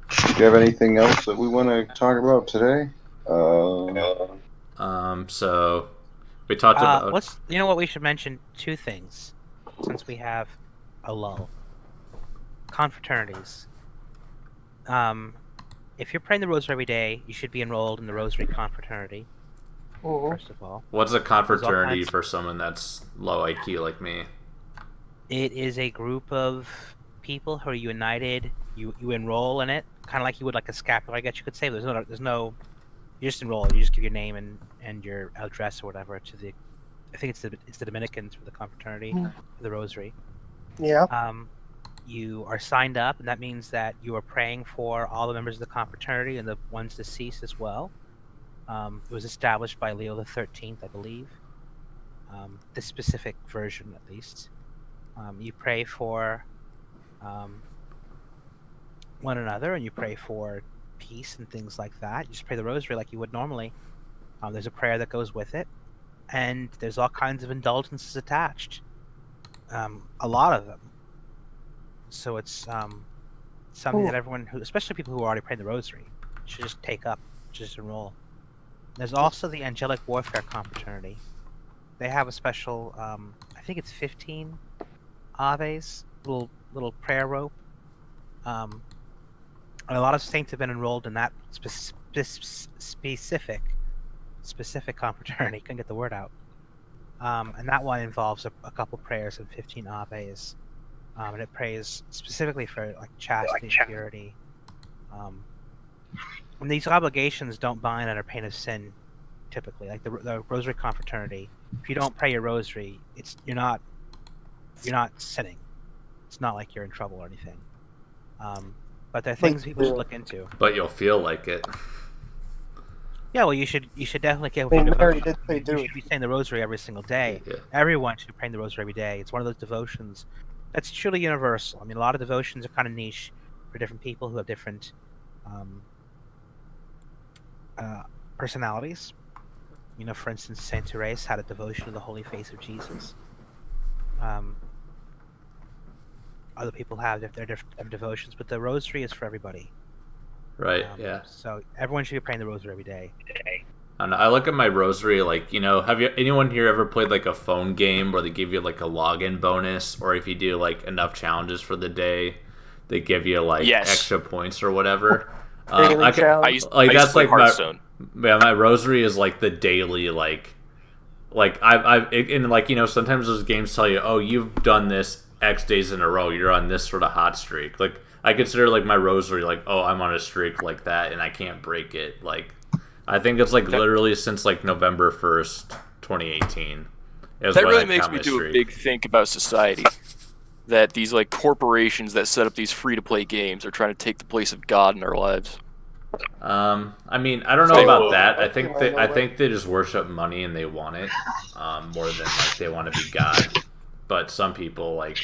Speaker 3: Do you have anything else that we want to talk about today?
Speaker 1: so we talked about
Speaker 2: You know what? We should mention two things, since we have a lull. Confraternities. If you're praying the rosary every day, you should be enrolled in the Rosary Confraternity. First of all,
Speaker 1: what's a confraternity
Speaker 2: kinds-
Speaker 1: for someone that's low IQ like me?
Speaker 2: it is a group of people who are united. You enroll in it, kind of like you would like a scapular, I guess you could say. There's no. You just enroll. You just give your name and your address or whatever to the. I think it's the Dominicans for the confraternity, the Rosary.
Speaker 4: Yeah.
Speaker 2: You are signed up, and that means that you are praying for all the members of the confraternity and the ones deceased as well. It was established by Leo XIII, I believe. This specific version, at least. You pray for one another, and you pray for peace and things like that. You just pray the rosary like you would normally. There's a prayer that goes with it, and there's all kinds of indulgences attached. A lot of them. So it's something that everyone, especially people who are already praying the rosary, should just take up, just enroll. There's also the Angelic Warfare Confraternity. They have a special, I think it's 15 Aves, little prayer rope. And a lot of saints have been enrolled in that specific confraternity. Couldn't get the word out. And that one involves a couple prayers and 15 Aves. And it prays specifically for like chastity and purity. And these obligations don't bind under pain of sin, typically. Like the Rosary Confraternity, if you don't pray your rosary, you're not sinning. It's not like you're in trouble or anything. But there are things people should look into.
Speaker 1: But you'll feel like it.
Speaker 2: Yeah, well, you should definitely get.
Speaker 4: They already did say do
Speaker 2: You
Speaker 4: it.
Speaker 2: should be saying the rosary every single day.
Speaker 1: Yeah.
Speaker 2: Everyone should be praying the rosary every day. It's one of those devotions that's truly universal. I mean, a lot of devotions are kind of niche for different people who have different personalities. You know, for instance, Saint Therese had a devotion to the Holy Face of Jesus. Other people have their different devotions, but the rosary is for everybody.
Speaker 1: Right, yeah.
Speaker 2: So everyone should be praying the rosary every day.
Speaker 1: And I look at my rosary like, have anyone here ever played like a phone game where they give you like a login bonus, or if you do like enough challenges for the day, they give you like
Speaker 5: Yes.
Speaker 1: extra points or whatever.
Speaker 4: Daily
Speaker 1: I can,
Speaker 4: challenge.
Speaker 5: I used
Speaker 1: Like,
Speaker 5: to
Speaker 1: that's
Speaker 5: play
Speaker 1: like my-
Speaker 5: Hearthstone.
Speaker 1: my rosary is like the daily like and like sometimes those games tell you, oh, you've done this X days in a row, you're on this sort of hot streak. Like I consider like my rosary like, oh, I'm on a streak like that and I can't break it. Like I think it's like literally since like November 1st, 2018.
Speaker 5: That really makes me do a big think about society. That these like corporations that set up these free-to-play games are trying to take the place of God in our lives.
Speaker 1: I mean, I don't know
Speaker 5: So-
Speaker 1: about that. I think they just worship money and they want it more than like they want to be God. But some people like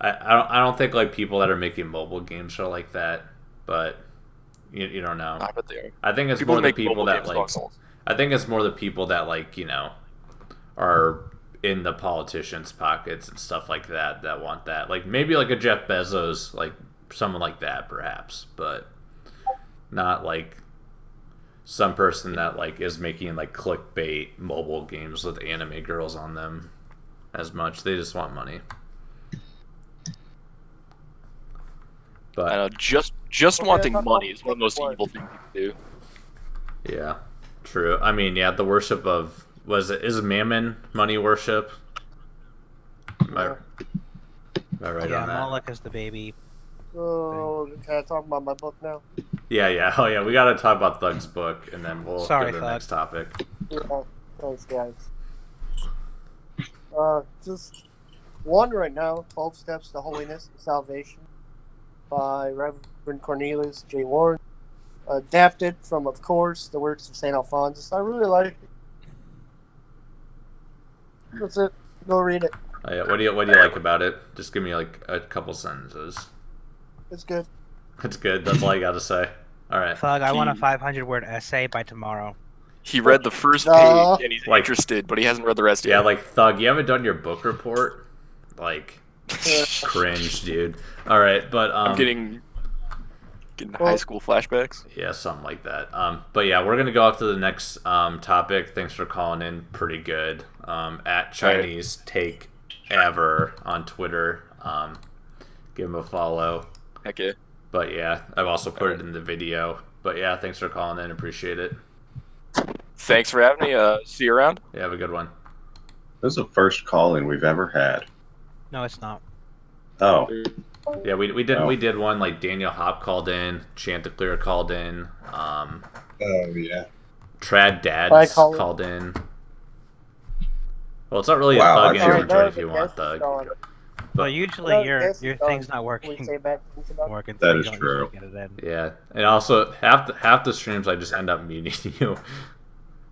Speaker 1: I don't think like people that are making mobile games are like that. But you don't know.
Speaker 5: I bet they are.
Speaker 1: I think it's
Speaker 5: People
Speaker 1: more the
Speaker 5: make
Speaker 1: people
Speaker 5: mobile
Speaker 1: that
Speaker 5: games
Speaker 1: like.
Speaker 5: consoles.
Speaker 1: I think it's more the people that like are in the politicians' pockets and stuff like that want that. Like maybe like a Jeff Bezos, like someone like that perhaps, but not like some person that like is making like clickbait mobile games with anime girls on them as much. They just want money. But
Speaker 5: I know, just wanting money is one of the most evil things you can do.
Speaker 1: yeah, true. I mean, yeah, the worship of is Mammon money worship? Am I right
Speaker 2: yeah,
Speaker 1: on that?
Speaker 2: Moloch is the baby.
Speaker 4: Oh, can I talk about my book now?
Speaker 1: Yeah. Oh yeah, we gotta talk about Thug's book, and then we'll
Speaker 2: Sorry,
Speaker 1: go to the
Speaker 2: Thug.
Speaker 1: next topic.
Speaker 4: Yeah, thanks, guys. Just one right now, 12 Steps to Holiness and Salvation by Reverend Cornelius J. Warren. Adapted from, of course, the works of St. Alphonsus. I really like it. That's it. Go read it.
Speaker 1: Oh, yeah. What do you like about it? Just give me like a couple sentences.
Speaker 4: It's good.
Speaker 1: That's good. That's all you got to say. All right.
Speaker 2: Thug, I want a 500-word essay by tomorrow.
Speaker 5: He read the first
Speaker 4: No.
Speaker 5: page and he's
Speaker 1: Like-
Speaker 5: interested, but he hasn't read the rest
Speaker 1: Yeah,
Speaker 5: yet.
Speaker 1: like Thug, you haven't done your book report. Like cringe, dude. All right, but
Speaker 5: I'm getting high school flashbacks.
Speaker 1: yeah, something like that. But yeah, we're gonna go off to the next topic. Thanks for calling in. Pretty good. At Chinese Take Ever on Twitter. Give him a follow.
Speaker 5: Heck yeah.
Speaker 1: But yeah, I've also put it in the video. But yeah, thanks for calling in. Appreciate it.
Speaker 5: Thanks for having me. See you around.
Speaker 1: Yeah, have a good one.
Speaker 3: This is the first call-in we've ever had.
Speaker 2: No, it's not.
Speaker 3: Oh,
Speaker 1: Yeah, we did
Speaker 3: Oh.
Speaker 1: we did one like Daniel Hop called in, Chanticleer called in,
Speaker 3: oh yeah.
Speaker 1: Trad Dads
Speaker 4: Hi, Colin.
Speaker 1: called in. Well, it's not really
Speaker 3: Wow,
Speaker 1: a
Speaker 3: I
Speaker 1: Thug
Speaker 3: feel-
Speaker 1: answer
Speaker 3: Alright,
Speaker 1: joint if you want
Speaker 4: guest is
Speaker 1: Thug.
Speaker 4: gone.
Speaker 2: Well, usually
Speaker 4: No,
Speaker 2: your
Speaker 4: guest is
Speaker 2: your
Speaker 4: gone.
Speaker 2: thing's not
Speaker 4: Can we
Speaker 2: working.
Speaker 4: say bad things about it?
Speaker 2: Working,
Speaker 3: That
Speaker 2: so
Speaker 3: is
Speaker 2: you don't
Speaker 3: true.
Speaker 2: usually get it in.
Speaker 1: Yeah, and also half the streams I just end up muting you,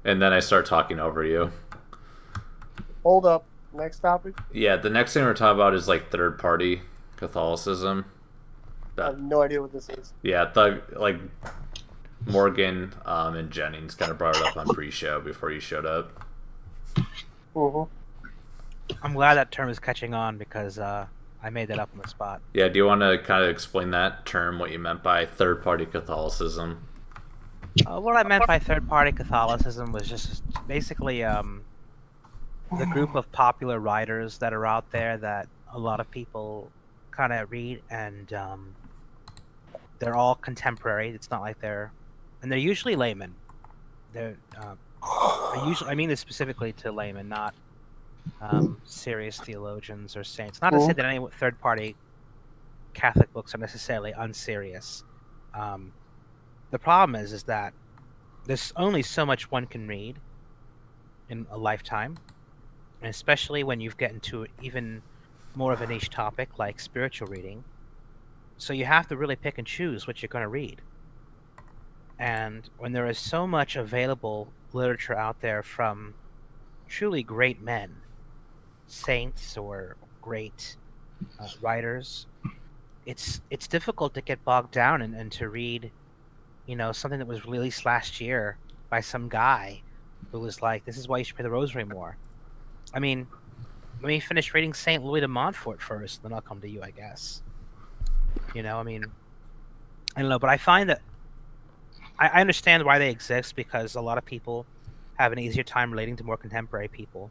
Speaker 1: and then I start talking over you.
Speaker 4: Hold up. Next topic.
Speaker 1: Yeah, the next thing we're talking about is like third party Catholicism.
Speaker 4: I have no idea what this is.
Speaker 1: Yeah, Thug like Morgan and Jennings kind of brought it up on pre-show before you showed up.
Speaker 4: Mm-hmm.
Speaker 2: I'm glad that term is catching on because I made that up on the spot.
Speaker 1: Yeah, do you want to kind of explain that term, what you meant by third party Catholicism?
Speaker 2: What I meant by third-party Catholicism was just basically the group of popular writers that are out there that a lot of people kind of read, and they're all contemporary. It's not like they're usually laymen. They're I mean this specifically to laymen, not serious theologians or saints. Not to say that any third-party Catholic books are necessarily unserious. The problem is that there's only so much one can read in a lifetime, and especially when you get into even more of a niche topic like spiritual reading. So you have to really pick and choose what you're going to read. And when there is so much available literature out there from truly great men, saints or great writers, it's difficult to get bogged down and to read, something that was released last year by some guy who was like, this is why you should pray the rosary more. I mean, let me finish reading St. Louis de Montfort first, then I'll come to you, I guess. I mean, I don't know, but I find that I understand why they exist because a lot of people have an easier time relating to more contemporary people.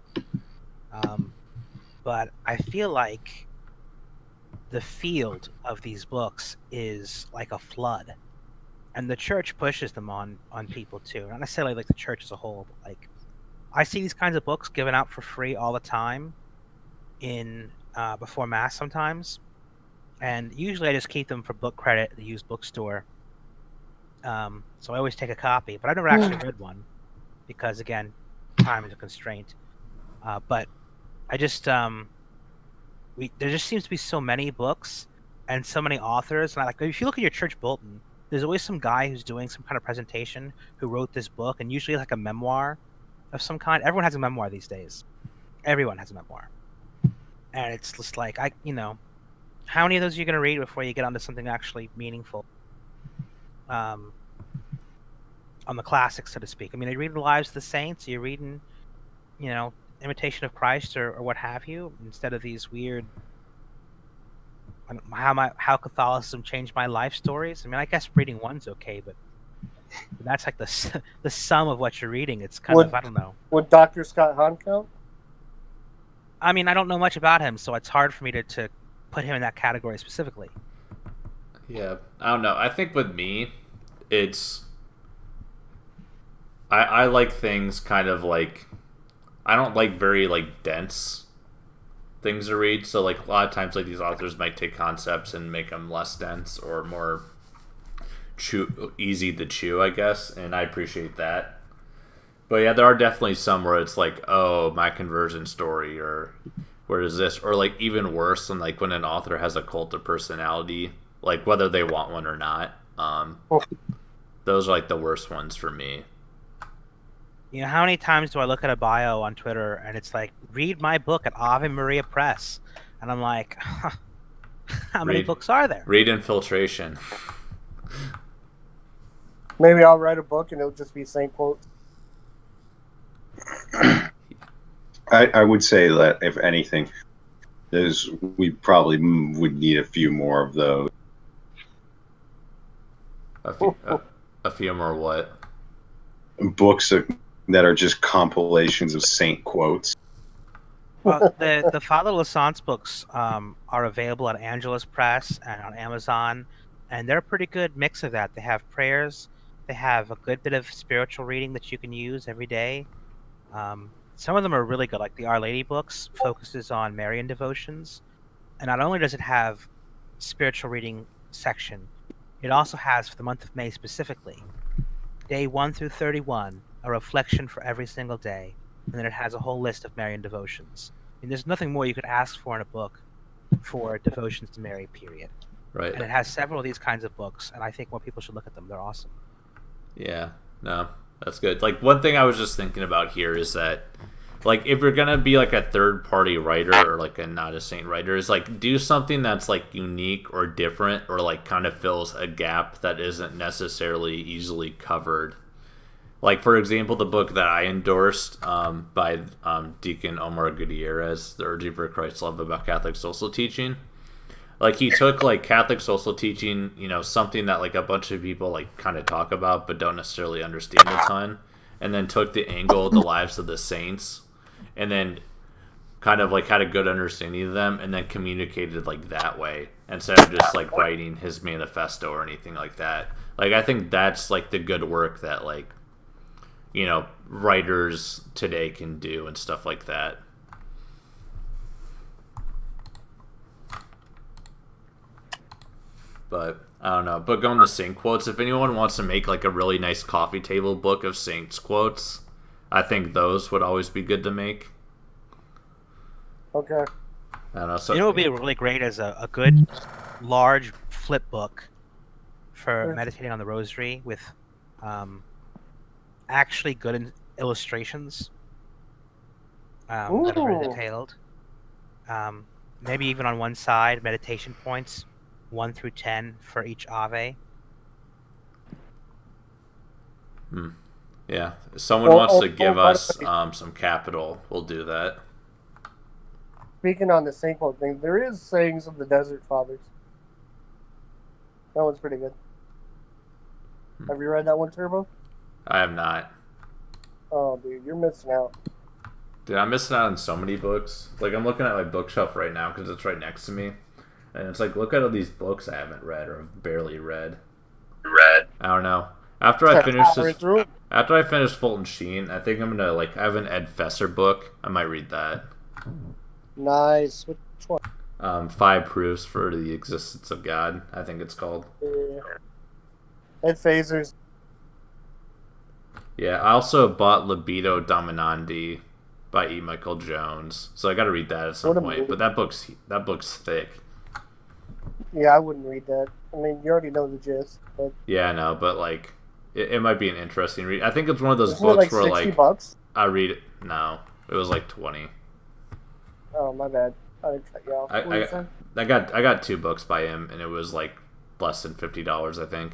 Speaker 2: But I feel like the field of these books is like a flood, and the church pushes them on people too. Not necessarily like the church as a whole, but like I see these kinds of books given out for free all the time in before mass sometimes, and usually I just keep them for book credit at the used bookstore. So I always take a copy, but I've never actually read one because again, time is a constraint. But I just there just seems to be so many books and so many authors. And if you look at your church bulletin, there's always some guy who's doing some kind of presentation who wrote this book, and usually like a memoir of some kind. Everyone has a memoir these days. Everyone has a memoir, and it's just like how many of those are you going to read before you get onto something actually meaningful? On the classics, so to speak. I mean, are you reading the Lives of the Saints? Are you reading, Imitation of Christ or what have you, instead of these weird how Catholicism changed my life stories? I mean, I guess reading one's okay, but that's like the sum of what you're reading. It's kind of, I don't know.
Speaker 4: Would Dr. Scott Hahn count?
Speaker 2: I mean, I don't know much about him, so it's hard for me to put him in that category specifically.
Speaker 1: Yeah, I don't know. I think with me, it's I like things kind of like I don't like very like dense things to read. So like a lot of times like these authors might take concepts and make them less dense or more easy to chew, I guess, and I appreciate that. But yeah, there are definitely some where it's like, oh, my conversion story, or where is this, or like even worse, than like when an author has a cult of personality, like whether they want one or not. Those are like the worst ones for me.
Speaker 2: How many times do I look at a bio on Twitter and it's like, read my book at Ave Maria Press, and I'm like, how many books are there?
Speaker 1: Read Infiltration.
Speaker 4: Maybe I'll write a book and it'll just be Saint quotes.
Speaker 3: I would say that if anything, we probably would need a few more of those.
Speaker 1: A few more what?
Speaker 3: Books that are just compilations of saint quotes.
Speaker 2: Well, the Father Lassance books are available at Angelus Press and on Amazon, and they're a pretty good mix of that. They have prayers, they have a good bit of spiritual reading that you can use every day. Some of them are really good, like the Our Lady books focuses on Marian devotions, and not only does it have spiritual reading section, it also has, for the month of May specifically, day 1 through 31, a reflection for every single day, and then it has a whole list of Marian devotions. I mean, there's nothing more you could ask for in a book for devotions to Mary, period.
Speaker 1: Right.
Speaker 2: And it has several of these kinds of books, and I think more people should look at them. They're awesome.
Speaker 1: Yeah, no, that's good. Like, one thing I was just thinking about here is that, like, if you're gonna be like a third-party writer or like a not a saint writer, is like do something that's like unique or different, or like kind of fills a gap that isn't necessarily easily covered. Like, for example, the book that I endorsed by Deacon Omar Gutierrez, The Urging for Christ's Love About Catholic Social Teaching. Like, he took like Catholic social teaching, something that like a bunch of people like kind of talk about but don't necessarily understand a ton, and then took the angle of the lives of the saints, and then kind of like had a good understanding of them, and then communicated like that way instead of just like writing his manifesto or anything like that. Like, I think that's like the good work that like writers today can do and stuff like that. But I don't know. But going to saint quotes, if anyone wants to make like a really nice coffee table book of saints quotes, I think those would always be good to make.
Speaker 4: Okay.
Speaker 1: I don't know. So,
Speaker 2: It would be really great as a good large flip book for meditating on the rosary with actually good illustrations that are very detailed. Maybe even on one side, meditation points 1 through 10 for each Ave.
Speaker 1: Yeah, if someone wants to give us some capital, we'll do that.
Speaker 4: Speaking on the Saint quote thing, there is Sayings of the Desert Fathers. That one's pretty good. Have you read that one, Turbo?
Speaker 1: I have not.
Speaker 4: Oh, dude, you're missing out.
Speaker 1: Dude, I'm missing out on so many books. Like, I'm looking at my bookshelf right now because it's right next to me. And it's like, look at all these books I haven't read or have barely read. I don't know. After I finish this, after I finish Fulton Sheen, I think I'm gonna, like, I have an Ed Fesser book. I might read that.
Speaker 4: Nice. Which one?
Speaker 1: 5 Proofs for the Existence of God, I think it's called.
Speaker 4: Ed Phasers.
Speaker 1: Yeah, I also bought Libido Dominandi by E. Michael Jones, so I got to read that at some point. But that book's thick.
Speaker 4: Yeah, I wouldn't read that. I mean, you already know the gist. But
Speaker 1: Yeah, I know, but like, it might be an interesting read. I think it's one of those
Speaker 4: isn't it
Speaker 1: books
Speaker 4: like
Speaker 1: where
Speaker 4: $60?
Speaker 1: I read it. No, it was like 20.
Speaker 4: Oh, my bad. I didn't cut you off. What were you saying?
Speaker 1: I got 2 books by him, and it was like less than $50, I think.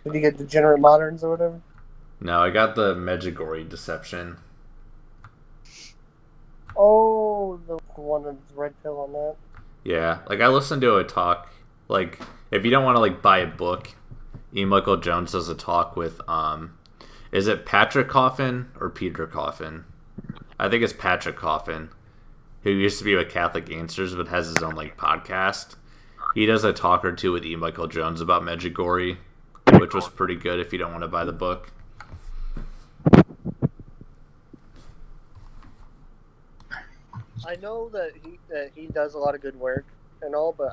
Speaker 4: Did you get Degenerate Moderns or whatever?
Speaker 1: No, I got the Medjugorje Deception.
Speaker 4: Oh, the one with the red pill on that.
Speaker 1: Yeah, like I listened to a talk. Like, if you don't want to like buy a book, E. Michael Jones does a talk with is it Patrick Coffin or Peter Coffin? I think it's Patrick Coffin, who used to be with Catholic Answers but has his own like podcast. He does a talk or two with E. Michael Jones about Medjugorje, which was pretty good if you don't want to buy the book.
Speaker 4: I know that he does a lot of good work and all, but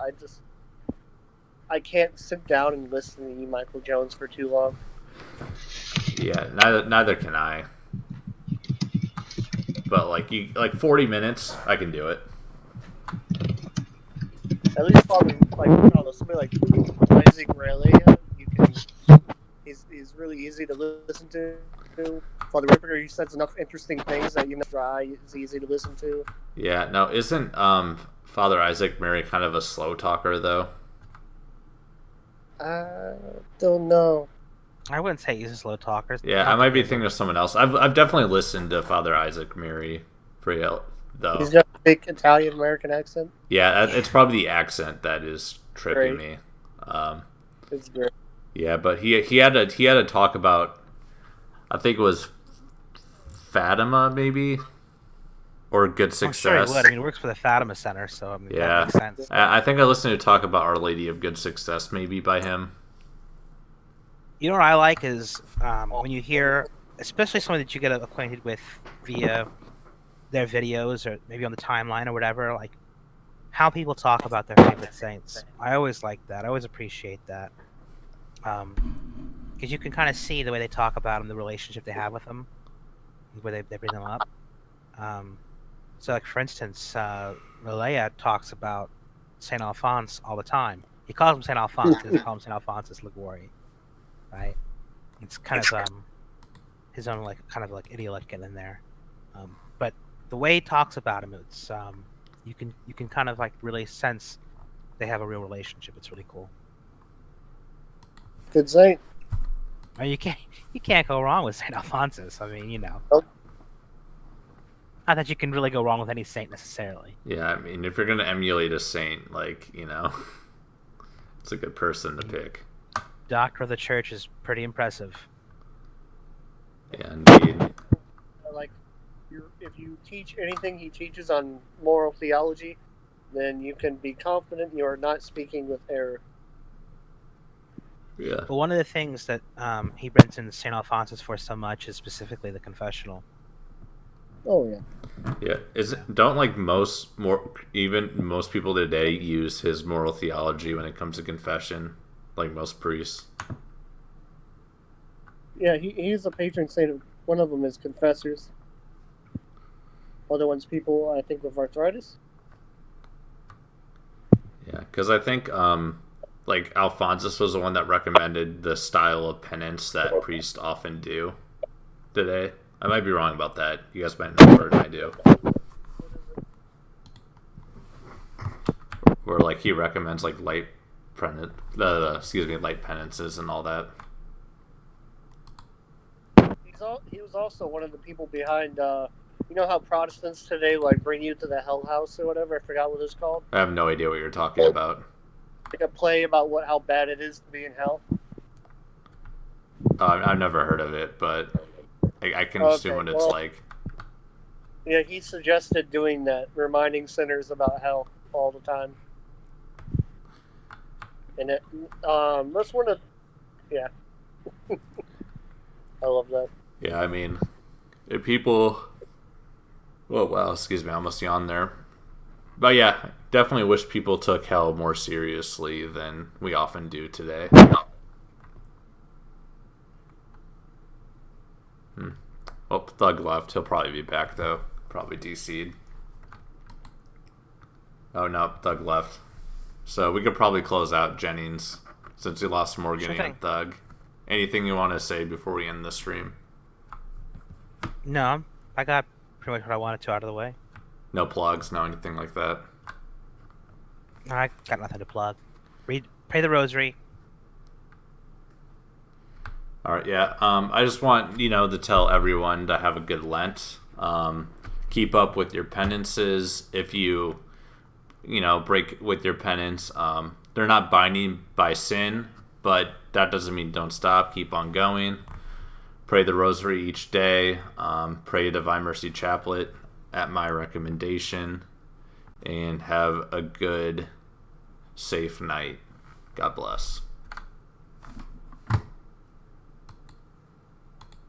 Speaker 4: I can't sit down and listen to E. Michael Jones for too long.
Speaker 1: Yeah, neither can I. But like 40 minutes, I can do it.
Speaker 4: At least probably like I don't know, somebody like Isaac Raleigh, he's really easy to listen to. Father Ripper, he says enough interesting things that you know dry is easy to listen to.
Speaker 1: Yeah, no, isn't Father Isaac Murray kind of a slow talker though?
Speaker 4: I don't know.
Speaker 2: I wouldn't say he's a slow talker.
Speaker 1: Yeah, I might be thinking of someone else. I've definitely listened to Father Isaac Murray though.
Speaker 4: He's got a big Italian American accent.
Speaker 1: Yeah, it's probably the accent that is tripping me.
Speaker 4: It's great.
Speaker 1: Yeah, but he had a talk about, I think it was Fatima maybe, or Good Success.
Speaker 2: I'm sure he would. I mean, he works for the Fatima Center, so I mean,
Speaker 1: Yeah.
Speaker 2: that makes sense.
Speaker 1: I think I listened to talk about Our Lady of Good Success maybe by him.
Speaker 2: You know what I like is when you hear, especially someone that you get acquainted with via their videos or maybe on the timeline or whatever, like how people talk about their favorite saints. I always like that. I always appreciate that. Because you can kind of see the way they talk about them, the relationship they have with them, where they bring them up. So, like for instance, Malaya talks about Saint Alphonse all the time. He calls him Saint Alphonse. He doesn't call him Saint Alphonsus Liguori, right? It's kind of his own like kind of like idiolect getting in there. But the way he talks about him, it's you can kind of like really sense they have a real relationship. It's really cool.
Speaker 4: Good saint.
Speaker 2: I mean, you can't go wrong with Saint Alphonsus. I mean, you know.
Speaker 4: Nope.
Speaker 2: Not that you can really go wrong with any saint necessarily.
Speaker 1: Yeah, I mean, if you're gonna emulate a saint, like, you know, it's a good person to pick.
Speaker 2: Doctor of the Church is pretty impressive.
Speaker 1: Yeah, indeed.
Speaker 4: Like, if you teach anything he teaches on moral theology, then you can be confident you are not speaking with error.
Speaker 1: Yeah.
Speaker 2: But one of the things that he brings in St. Alphonsus for so much is specifically the confessional.
Speaker 4: Oh yeah.
Speaker 1: Yeah. Don't like most people today use his moral theology when it comes to confession, like most priests.
Speaker 4: Yeah, he's a patron saint of one of them is confessors. Other ones people I think with arthritis.
Speaker 1: Yeah, because I think like Alphonsus was the one that recommended the style of penance that priests often do today. I might be wrong about that. You guys might know more than I do. Where like he recommends like light penances and all that.
Speaker 4: He was also one of the people behind. You know how Protestants today like bring you to the Hell House or whatever? I forgot what it's called.
Speaker 1: I have no idea what you're talking about.
Speaker 4: Like a play about how bad it is to be in hell.
Speaker 1: I've never heard of it, but I can
Speaker 4: Okay,
Speaker 1: assume what it's
Speaker 4: well-
Speaker 1: like.
Speaker 4: Yeah, he suggested doing that, reminding sinners about hell all the time. And that's one of, yeah. I love that.
Speaker 1: Yeah, I mean, if people. Whoa, wow, excuse me, I almost yawned there. But yeah, definitely wish people took hell more seriously than we often do today. Oh, Thug left. He'll probably be back, though. Probably DC'd. Oh, no, Thug left. So we could probably close out Jennings since we lost Morgan
Speaker 2: Sure
Speaker 1: and
Speaker 2: thing.
Speaker 1: Thug. Anything you want to say before we end the stream?
Speaker 2: No, I got pretty much what I wanted to out of the way.
Speaker 1: No plugs, no anything like that.
Speaker 2: I got nothing to plug. Pray the rosary.
Speaker 1: All right, yeah. I just want to tell everyone to have a good Lent. Keep up with your penances. If you break with your penance, they're not binding by sin, but that doesn't mean don't stop. Keep on going. Pray the Rosary each day. Pray Divine Mercy Chaplet at my recommendation, and have a good, safe night. God bless.